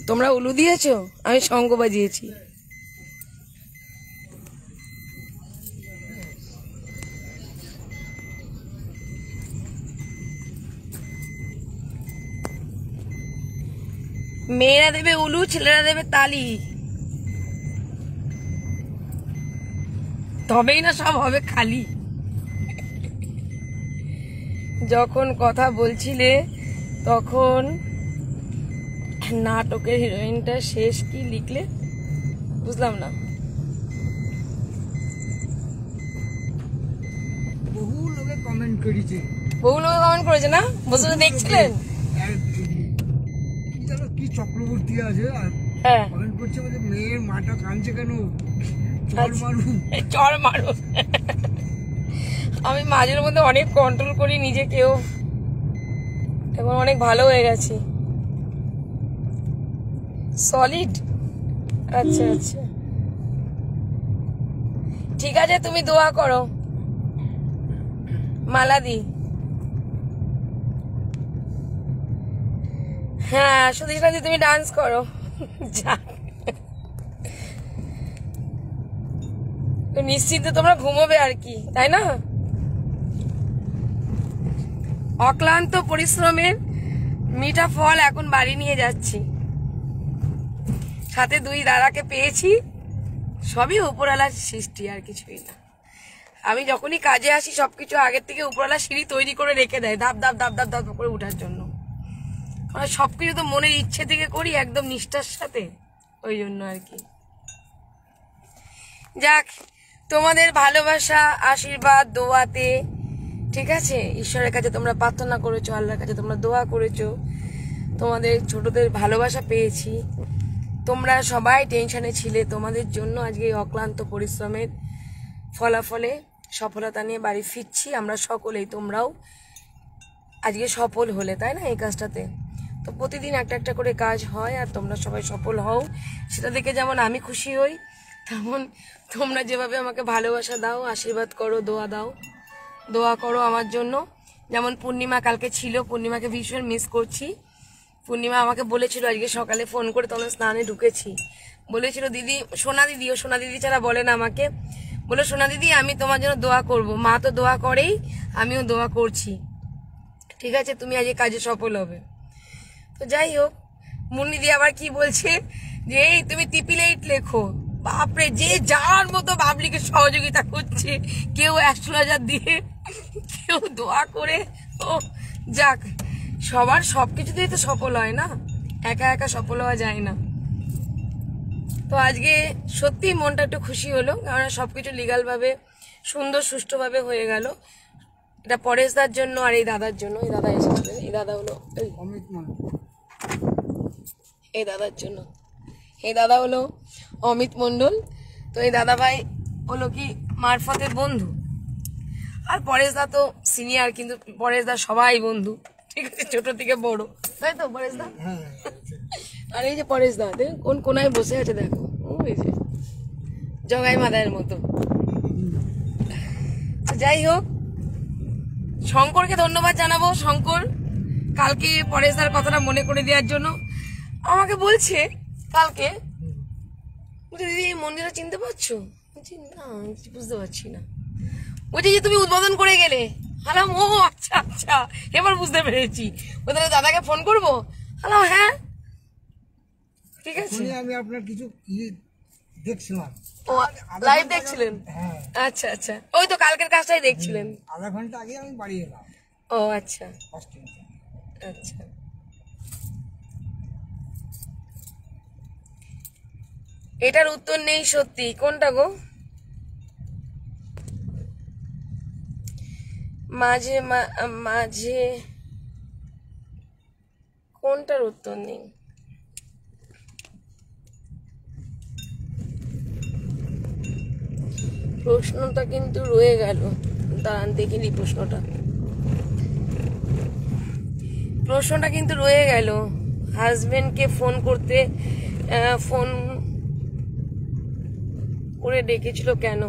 তোমরা উলু দিয়েছো, আমি শঙ্খ বাজিয়েছি। মেয়েরা দেবে উলু, ছেলেরা দেবে তালি, তবেই না সব হবে খালি। যখন কথা বলছিলে তখন নাটকের হিরোইনটা শেষ কি লিখলে বুঝলাম না। বহু লোকে কমেন্ট করেছে, বহু লোক কমেন্ট করেছে না? বসে দেখছিলেন? কি জানো কি চক্রবর্তী আছে আর হ্যাঁ, কমেন্ট করছে, বলে মেয়ের মাটা কাঁদছে কেন, চল মারুন। চড় মারো। আমি মাঝের মধ্যে অনেক কন্ট্রোল করি নিজেকেও, এবং অনেক ভালো হয়ে গেছি। সলিড। আচ্ছা আচ্ছা, ঠিক আছে, তুমি দোয়া করো। মালা দি। হ্যাঁ, সুদীষ্ণা দি তুমি ডান্স করো। যাক, নিশ্চিন্তে তোমরা ঘুমোবে আর কি, তাই না? অক্লান্ত পরিশ্রমের মিঠা ফল এখন বাড়ি নিয়ে যাচ্ছি। সাথে দুই দাদাকে পেয়েছি, সবই উপরওয়ালার সৃষ্টি, আর কিছুই না। আমি যখনই কাজে আসি সবকিছু আগের থেকে উপরওয়ালা সিঁড়ি তৈরি করে রেখে দেয়, ধাপ ধাপ ধাপ ধাপ ধাপ করে উঠার জন্য। আমরা সবকিছু তো মনের ইচ্ছে থেকে করি, একদম নিষ্ঠার সাথে, ওই জন্য আর কি। যাক, তোমাদের ভালোবাসা, আশীর্বাদ, দোয়াতে, ঠিক আছে, ঈশ্বরের কাছে তোমরা প্রার্থনা করেছো, আল্লাহর কাছে তোমরা দোয়া করেছো, তোমাদের ছোটদের ভালোবাসা পেয়েছি। তোমরা সবাই টেনশনে ছিলে, তোমাদের জন্য আজকে এই অক্লান্ত পরিশ্রমের ফলাফলে সফলতা নিয়ে বাড়ি ফিরছি আমরা সকলেই। তোমরাও আজকে সফল হলে, তাই না, এই কাজটাতে। তো প্রতিদিন একটা একটা করে কাজ হয়, আর তোমরা সবাই সফল হও, সেটা দেখে যেমন আমি খুশি হই, তেমন তোমরা যেভাবে আমাকে ভালোবাসা দাও, আশীর্বাদ করো, দোয়া করো আমার জন্য। যেমন পূর্ণিমা কালকে ছিল, পূর্ণিমাকে ভীষণ মিস করছি। পূর্ণিমা আমাকে বলেছিল আজকে সকালে ফোন করে, তখন স্নানে ঢুকেছি, বলেছিল দিদি, সোনা দিদি, ও সোনা দিদি ছাড়া বলে না আমাকে, বলে সোনা দিদি আমি তোমার জন্য দোয়া করব। মা তো দোয়া করেই, আমিও দোয়া করছি, ঠিক আছে, তুমি আজকে কাজে সফল হবে। তো যাই হোক, মুন্নি দি আবার কি বলছে যে এই তুমি টিপিলেট লেখো। বাপরে, যে যার মতো বাবলিকে সহযোগিতা করছে, কেউ অ্যাস্ট্রোলজার দিয়ে, কেউ দোয়া করে। ও যাক, সবার সবকিছুতেই তো সফল হয় না, একা একা সফল হওয়া যায় না। তো আজকে সত্যি মনটা একটু খুশি হলো, কারণ সবকিছু লিগাল ভাবে সুন্দর সুষ্ঠুভাবে হয়ে গেল। এটা পরেশদার জন্য আর এই দাদার জন্য। এই দাদা এসেছিলেন, এই দাদা হলো অমিত মন্ডল, এই দাদার জন্য। এই দাদা হলো অমিত মন্ডল। তো এই দাদা ভাই হলো কি মারফতের বন্ধু, আর পরেশদা তো সিনিয়র, কিন্তু পরেশদা সবাই বন্ধু, ঠিক আছে, ছোট থেকে বড়, তাই তো পরেশদা? আর এই যে পরেশদা কোন কোনায় বসে আছে দেখো, ওই যে জগাই মাদায়ের মতো। যাই হোক, শঙ্করকে ধন্যবাদ জানাবো। শঙ্কর কালকে পরেশদার কথাটা মনে করে দেওয়ার জন্য আমাকে বলছে কালকে, দিদি এই মন্দিরটা চিনতে পারছো? না বুঝতে পারছি না। বলছি যে তুমি উদ্বোধন করে গেলে। হালাম ও আচ্ছা আচ্ছা, এবার বুঝতে পেরেছি। ওদের দাদাকে ফোন করবো। হালাম হ্যাঁ ঠিক আছে। আমি আপনার কিছু দেখছিলাম। ও লাইভ দেখছিলেন? আচ্ছা আচ্ছা, ওই তো কালকের কাজটাই দেখছিলেন। আধা ঘন্টা আগে আমি বাড়ি এলাম। ও আচ্ছা আচ্ছা, এটার উত্তর নেই সত্যি। কোনটা গো? মাঝে মাঝে কোনটার উত্তর নেই? প্রশ্নটা কিন্তু রয়ে গেল। দাঁড়ান দেখিনি প্রশ্নটা কিন্তু রয়ে গেল। হাজবেন্ডকে ফোন করে ডেকেছিল কেন?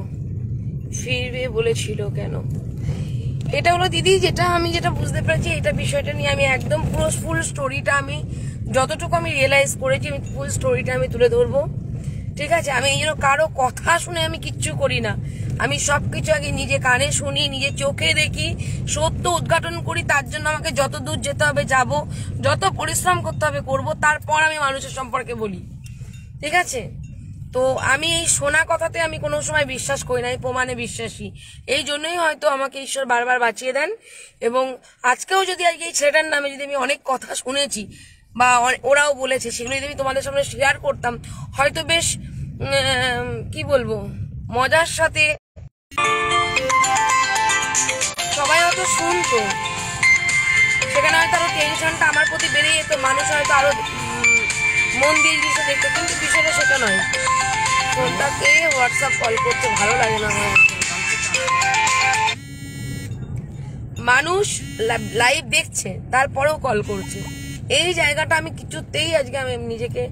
ফিরবে বলেছিল কেন? এটা হলো দিদি আমি যেটা বুঝতে পেরেছি, এটা বিষয়টা নিয়ে আমি একদম পুরো ফুল স্টোরিটা, আমি যতটুকু আমি রিয়েলাইজ করেছি আমি ফুল স্টোরিটা আমি তুলে ধরবো। ঠিক আছে? আমি এই জন্য কারো কথা শুনে আমি কিচ্ছু করি না। আমি সবকিছু আগে নিজে কানে শুনি, নিজে চোখে দেখি, সত্য উদ্ঘাটন করি। তার জন্য আমাকে যত দূর যেতে হবে যাব, যত পরিশ্রম করতে হবে করব, তারপর আমি মানুষের সম্পর্কে বলি। ঠিক আছে? তো আমি এই শোনা কথাতে আমি কোনো সময় বিশ্বাস করি না, এই প্রমাণে বিশ্বাসী। এই জন্যই হয়তো আমাকে ঈশ্বর বারবার বাঁচিয়ে দেন। এবং আজকেও যদি আজকে এই ছেলেটার নামে যদি আমি অনেক কথা শুনেছি বা ওরাও বলেছে, সেগুলো যদি আমি তোমাদের সামনে শেয়ার করতাম, হয়তো বেশ কি বলবো, মজার সাথে সবাই হয়তো শুনতো, সেখানে হয়তো আরো টেনশনটা আমার প্রতি বেড়ে যেত, মানুষ হয়তো আরো মন দিয়ে জিনিসটা দেখতো। কিন্তু বিষয়টা সেটা নয়। ফোনটাকে হোয়াটসঅ্যাপ কল করতে ভালো লাগে না আমার। মানুষ লাইভ দেখছে তারপরেও কল করছে। এই জায়গাটা আমি কিছুতেই আজকে আমি নিজেকে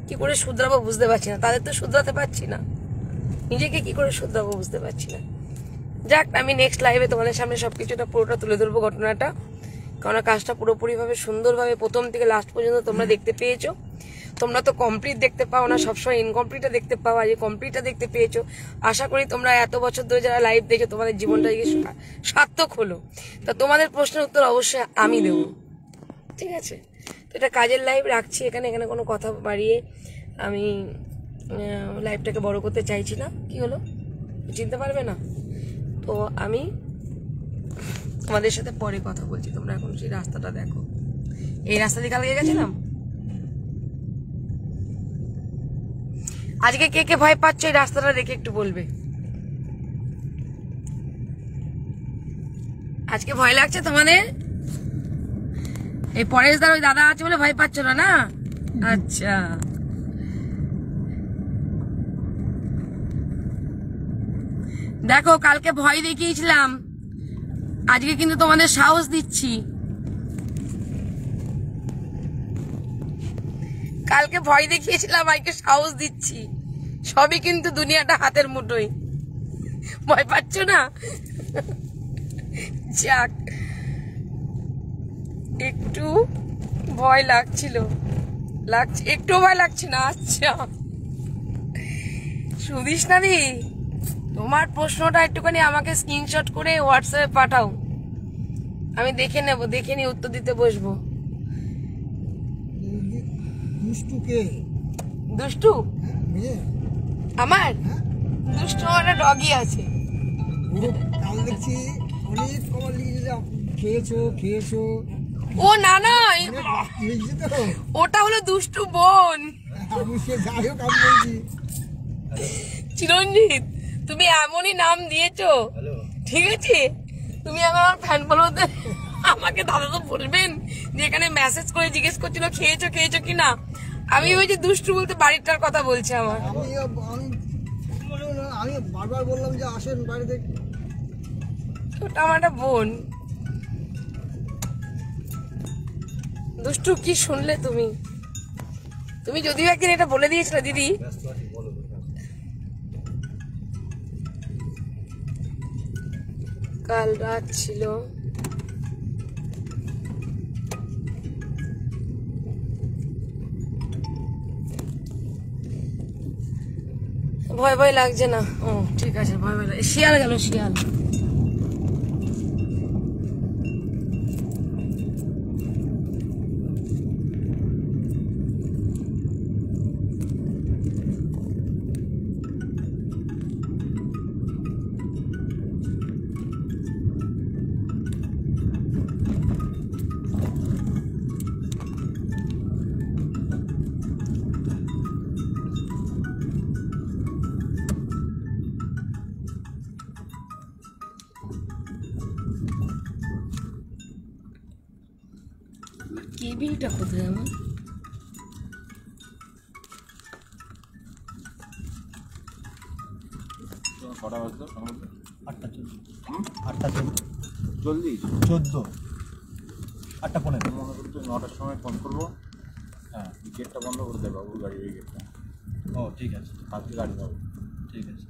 কি করে শুধরাবো বুঝতে পারছি না। তাদের তো শুধরাতে পারছি না, নিজেকে কি করে শুধরাবো বুঝতে পারছি না। যাক, আমি নেক্সট লাইভে তোমাদের সামনে সবকিছুটা পুরোটা তুলে ধরবো ঘটনাটা। কারণ কাজটা পুরোপুরিভাবে সুন্দরভাবে প্রথম থেকে লাস্ট পর্যন্ত তোমরা দেখতে পেয়েছো। তোমরা তো কমপ্লিট দেখতে পাও না, সবসময় ইনকমপ্লিটটা দেখতে পাও, আজ কমপ্লিটটা দেখতে পেয়েছো। আশা করি তোমরা এত বছর ধরে যারা লাইভ দেখো তোমাদের জীবনটা সার্থক হলো। তা তোমাদের প্রশ্নের উত্তর অবশ্যই আমি দেবো। ঠিক আছে? তো এটা কাজের লাইভ রাখছি এখানে কোনো কথা বাড়িয়ে আমি লাইভটাকে বড় করতে চাইছি না। কি হলো চিনতে পারবে না? তো আমি তোমাদের সাথে পরে কথা বলছি। তোমরা এখন সেই রাস্তাটা দেখো। এই রাস্তা দিয়ে কালকে গেছিলাম। আজকে কে কে ভয় পাচ্ছ এই রাস্তাটা দেখে একটু বলবে। আজকে ভয় লাগছে তোমাদের? এই পরেশদার ওই দাদা আছে বলে ভয় পাচ্ছ না? না আচ্ছা, দেখো কালকে ভয় দেখিয়েছিলাম, আজকে কিন্তু তোমাদের সাহস দিচ্ছি। কালকে ভয় দেখিয়েছিলাম, আজকে সাহস দিচ্ছি। সবই কিন্তু দুনিয়াটা হাতের মুঠোয়। ভয় পাচ্ছ না? যাক, একটু ভয় লাগছিল, একটু ভয় লাগছে না। আচ্ছা সুদিস নাদি, তোমার প্রশ্নটা একটুখানি আমাকে স্ক্রিনশট করে হোয়াটসঅ্যাপে পাঠাও, আমি দেখে নেব, দেখে নিয়ে উত্তর দিতে বসবো। দুষ্টু কে? দুষ্টু আমার দুষ্টু একটা ডগি আছে। কাল দেখছি অনেক খবর লিখেছে, খেয়েছো। ও না না, ওটা হলো দুষ্টু বোন। আমি সে যাই হোক আমি বলছি চিরঞ্জিত, তুমি এমনই নাম দিয়েছো, ঠিক আছে? তুমি আমার ফ্যান ফলোতে আমাকে দাদা তো বলবেন যে এখানে মেসেজ করে জিজ্ঞেস করছিল খেয়েছো কিনা। আমি ওই যে দুষ্টু বলতে বাড়িটার কথা বলছে আমার। আমি বারবার বললাম যে আসেন বাড়িতে। ওটা আমার একটা বোন। দুষ্টু কি শুনলে তুমি? তুমি যদিও একদিন এটা বলে দিয়েছিলে দিদি। কাল রাত ছিল, ভয় ভয় লাগছে না? ও ঠিক আছে, ভয় ভয় লাগে। শিয়াল গেল, শিয়াল। কেবিলটা কোথায় আমার? কটা বাজলো? 8টা 14। জলদি 14, 8টা 15। মনে করতে 9টার সময় ফোন করবো। হ্যাঁ, গেটটা বন্ধ করে দেয় বাবুর গাড়ির এই গেটটা। ও ঠিক আছে, কালকে গাড়ি পাবো। ঠিক আছে।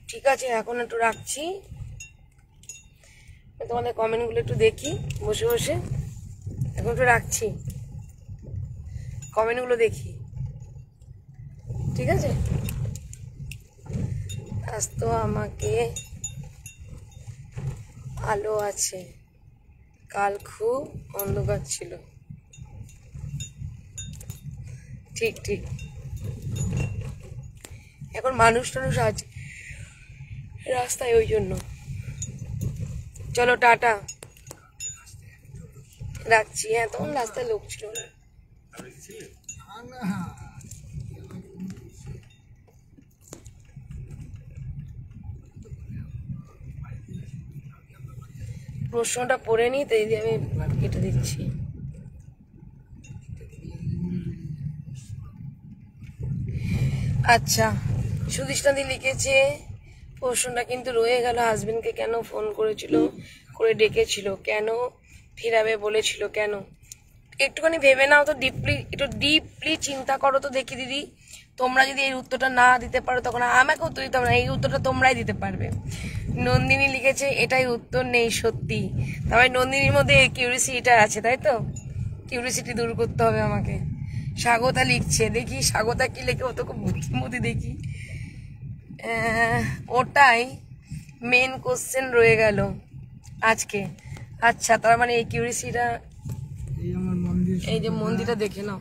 ঠিক আছে, এখন একটু রাখছি। তোমাদের কমেন্টগুলো একটু দেখি বসে বসে। এখন একটু রাখছি, কমেন্টগুলো দেখি। ঠিক আছে, আজ তো আমাকে আলো আছে, কাল খুব অন্ধকার ছিল। ঠিক ঠিক, এখন মানুষ টানুষ আছে রাস্তায়, ওই জন্য। চলো টাটা, রাখছি। হ্যাঁ, তখন রাস্তায় লোক ছিল না। প্রশ্নটা পড়ে নি, তাই দিয়ে আমি কেটে দিচ্ছি। আচ্ছা, সুদীষ্ণাদি লিখেছে প্রশ্নটা কিন্তু রয়ে গেল, হাজবেন্ডকে কেন ফোন করেছিল, করে ডেকেছিল, কেন ফিরাবে বলেছিল, কেন? একটুখানি ভেবে নাও তো, একটু ডিপলি চিন্তা করো তো দেখি দিদি। তোমরা যদি এই উত্তরটা না দিতে পারো তখন আমাকে উত্তর দিতে হবে না, এই উত্তরটা তোমরাই দিতে পারবে। নন্দিনী লিখেছে এটাই উত্তর নেই সত্যি। তারপরে নন্দিনীর মধ্যে কিউরিসিটিটা আছে, তাই তো? কিউরিসিটি দূর করতে হবে আমাকে। স্বাগতা লিখছে, দেখি স্বাগতা কি লেখে, ও তো খুব বুদ্ধিমতী দেখি। ওটাই মেন কোশ্চেন রয়ে গেল আজকে। আচ্ছা, তার মানে এই কিউরিসিটিটা, এই যে মন্দিরটা দেখে নাও।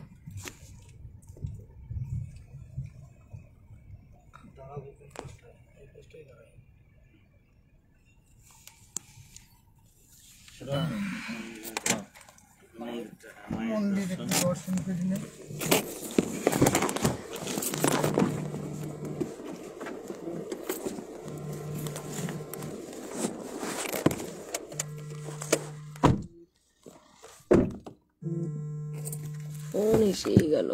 মন্দিরে দর্শন করে নিন। ফোন এসেই গেল।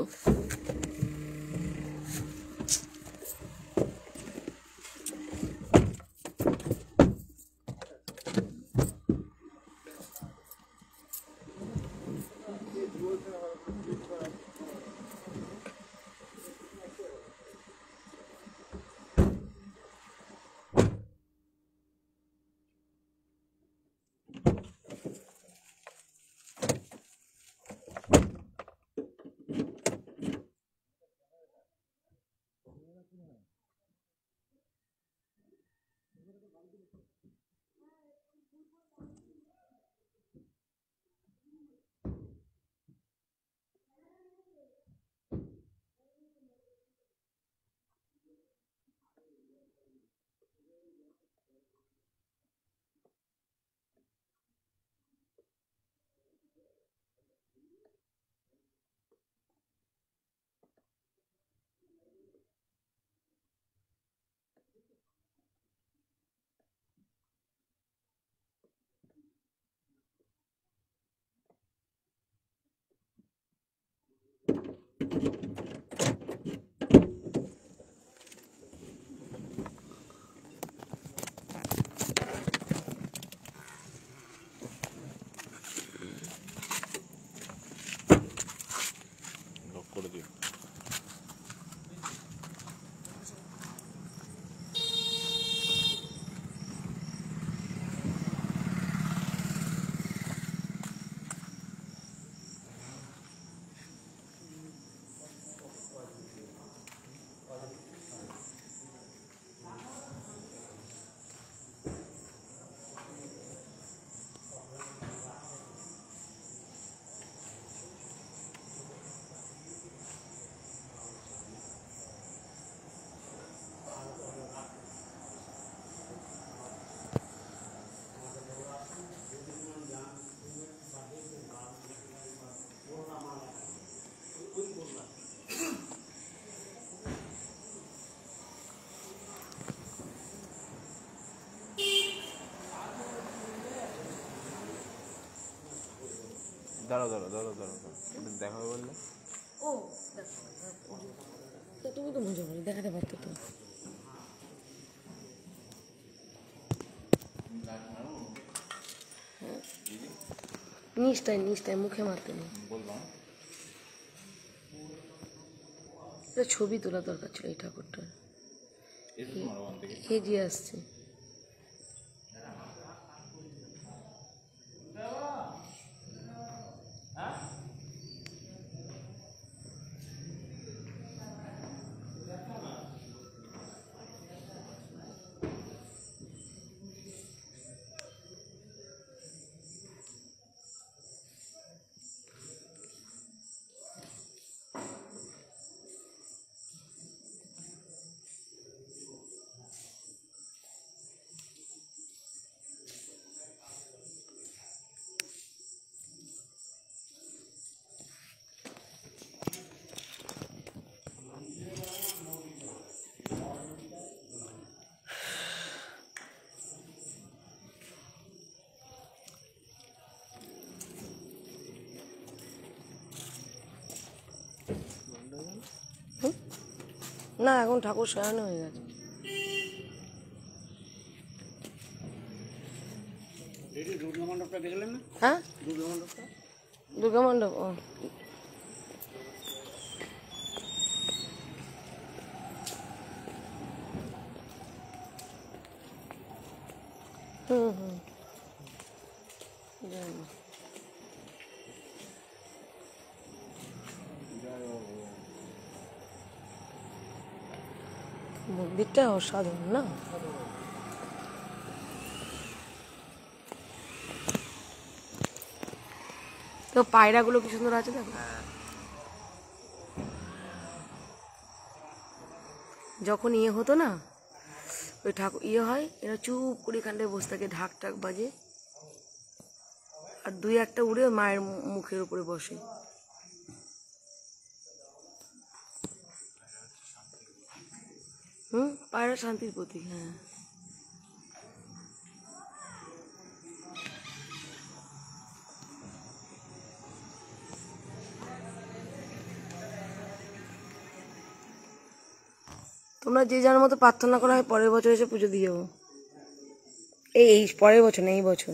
দাঁড়াও দেখা বললে ও তুমি তো মজা করে দেখাতে পারতো তো। নিচটায় মুখে মারতে নেই। ছবি তোলা দরকার ছিল এই ঠাকুরটার। হেজিয়ে আসছে। না এখন ঠাকুর শয়ানো হয়ে গেছে। হ্যাঁ দুর্গা মণ্ডপ। ও মন্দিরটা অসাধারণ না? তো পায়রাগুলো কি সুন্দর আছে দেখো। যখন ইয়ে হতো না ওই ঠাকুর ইয়ে হয়, এরা চুপ করে এখানটায় বসে থাকে, ঢাক টাক বাজে, আর দুই একটা উড়ে মায়ের মুখের উপরে বসে। পায়রা শান্তির প্রতীক। হ্যাঁ তোমরা যে যার মতো প্রার্থনা করা হয়, পরের বছর এসে পুজো দিয়ে যাবো। এই পরের বছর না, এই বছর।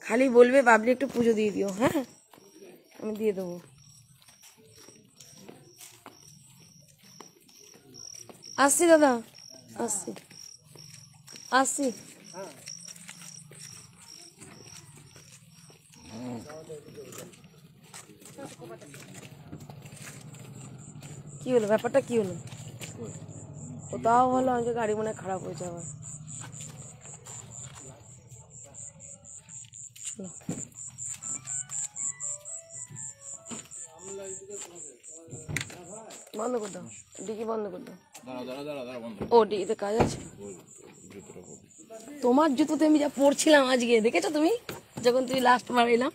খালি বলবে বাবলি একটু পুজো দিয়ে দিও। হ্যাঁ আমি দিয়ে দেবো। আসছি দাদা, আসছি। কি হলো, ব্যাপারটা কি হলো? ও তাও ভালো, আজকে গাড়ি মনে খারাপ হয়েছে আবার। বন্ধ করে দাও, ডিকি বন্ধ করে দাও। ও ডিকিতে কাজ আছে। তোমার জুতোতে আমি যা পড়ছিলাম আজকে, দেখেছো তুমি যখন তুমি লাস্ট বার এলাম?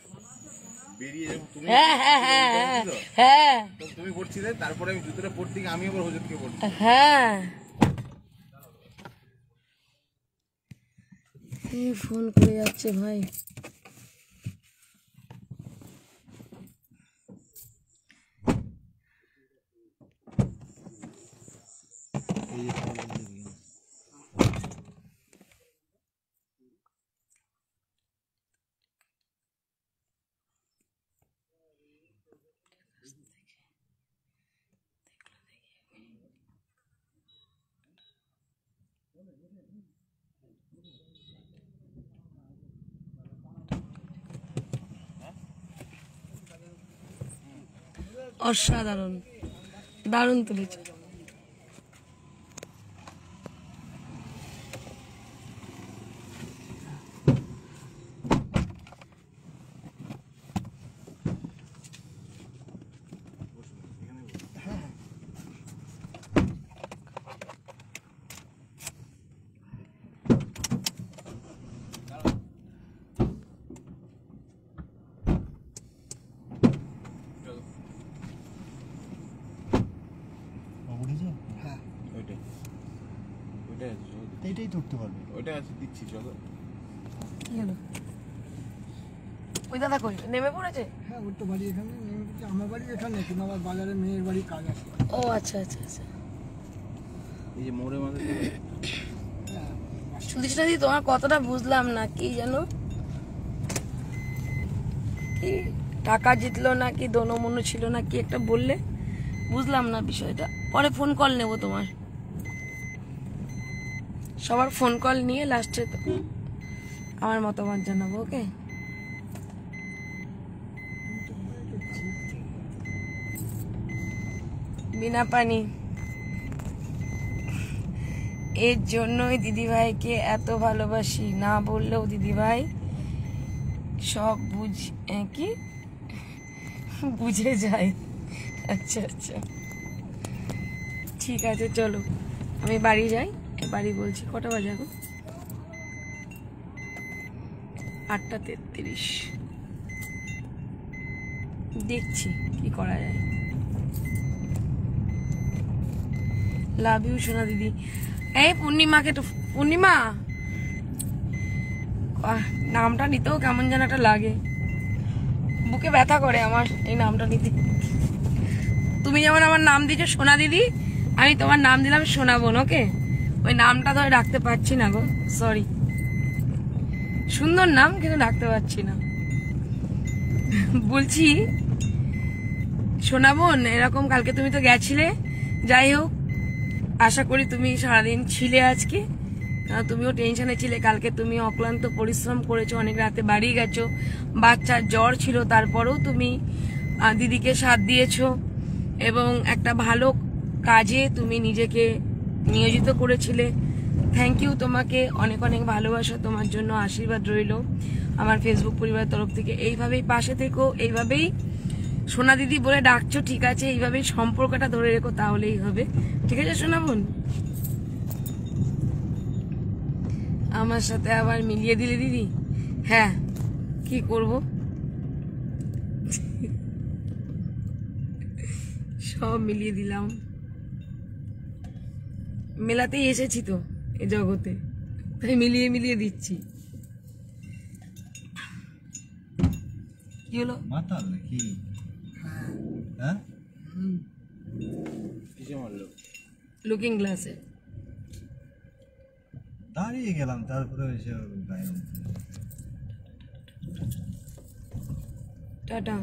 হ্যাঁ তুমি পড়ছিলে, তারপরে আমি জুতোটা পড়তে গিয়ে আমি আবার হুজুরকে পড়ছি। হ্যাঁ কি ফোন করে যাচ্ছে ভাই। অসাধারণ, দারুণ তুলেছে। এইটাই তো উঠতে পারবে। ওইটা আছে, দিচ্ছি চলো। কি হলো? ওই দাদা কই নেমে পড়েছে? হ্যাঁ ওর তো বাড়ি এখানে নেমে গেছে। আমার বাড়ি এখানে, কিন্তু আমার বাজারে মেয়ের বাড়ি কাজ আছে। ও আচ্ছা আচ্ছা আচ্ছা। এই যে মোড়ে মাঝে সুদীষ্ণা দি তোমার কথাটা বুঝলাম না, কি জানো কি টাকা জিতলো না কি দনমনু ছিল না কি একটা বললে, বুঝলাম না বিষয়টা। পরে ফোন কল নেব তোমার, সবার ফোন কল নিয়ে লাস্টে আমার মতামত জানাবো। ওকে, বিনা পানি এর জন্যই দিদিভাইকে এত ভালোবাসি, না বললেও দিদিভাই সব কি বুঝে যায়। আচ্ছা আচ্ছা ঠিক আছে, চলো আমি বাড়ি যাই। বাড়ি বলছি কটা বাজে এখন? 8:33। দেখছি কি করা যায়। লাভ ইউ সোনা দিদি। এই পূর্ণিমাকে তো, পূর্ণিমা নামটা নিতেও কেমন যেন একটা লাগে, বুকে ব্যথা করে আমার এই নামটা নিতে। তুমি যেমন আমার নাম দিয়েছো সোনা দিদি, আমি তোমার নাম দিলাম সোনা বোন। ওকে, ওই নামটা ধরে রাখতে পারছি না গো, সরি। সুন্দর নাম কিন্তু রাখতে পারছি না। বলছি সোনা বোন, এরকম কালকে তুমি তো গেছিলে, যাই হোক আশা করি তুমি সারাদিন ছিলে আজকে, কারণ তুমিও টেনশনে ছিলে। কালকে তুমি অক্লান্ত পরিশ্রম করেছো, অনেক রাতে বাড়ি গেছো, বাচ্চার জ্বর ছিল, তারপরেও তুমি দিদিকে সাথ দিয়েছো এবং একটা ভালো কাজে তুমি নিজেকে নিয়োজিত করেছিলে। থ্যাংক ইউ তোমাকে, অনেক অনেক ভালোবাসা তোমার জন্য, আশীর্বাদ রইল আমার ফেসবুক পরিবারের তরফ থেকে। এইভাবেই পাশে থেকো, এইভাবেই সোনা দিদি বলে ডাকছো, ঠিক আছে, এইভাবেই সম্পর্কটা ধরে রেখো, তাহলেই হবে। ঠিক আছে সোনা বোন, আমার সাথে আবার মিলিয়ে দিলে দিদি। হ্যাঁ কি করব, সব মিলিয়ে দিলাম। মেলাতেই এসেছি তো এই জগতে, তাই মিলিয়ে মিলিয়ে দিচ্ছি। কি হলো? মাতাল নাকি? হ্যাঁ কিসে মারলো? লুকিং গ্লাসে দাঁড়িয়ে গেলাম, তারপরে এসে গায়ে টাটা।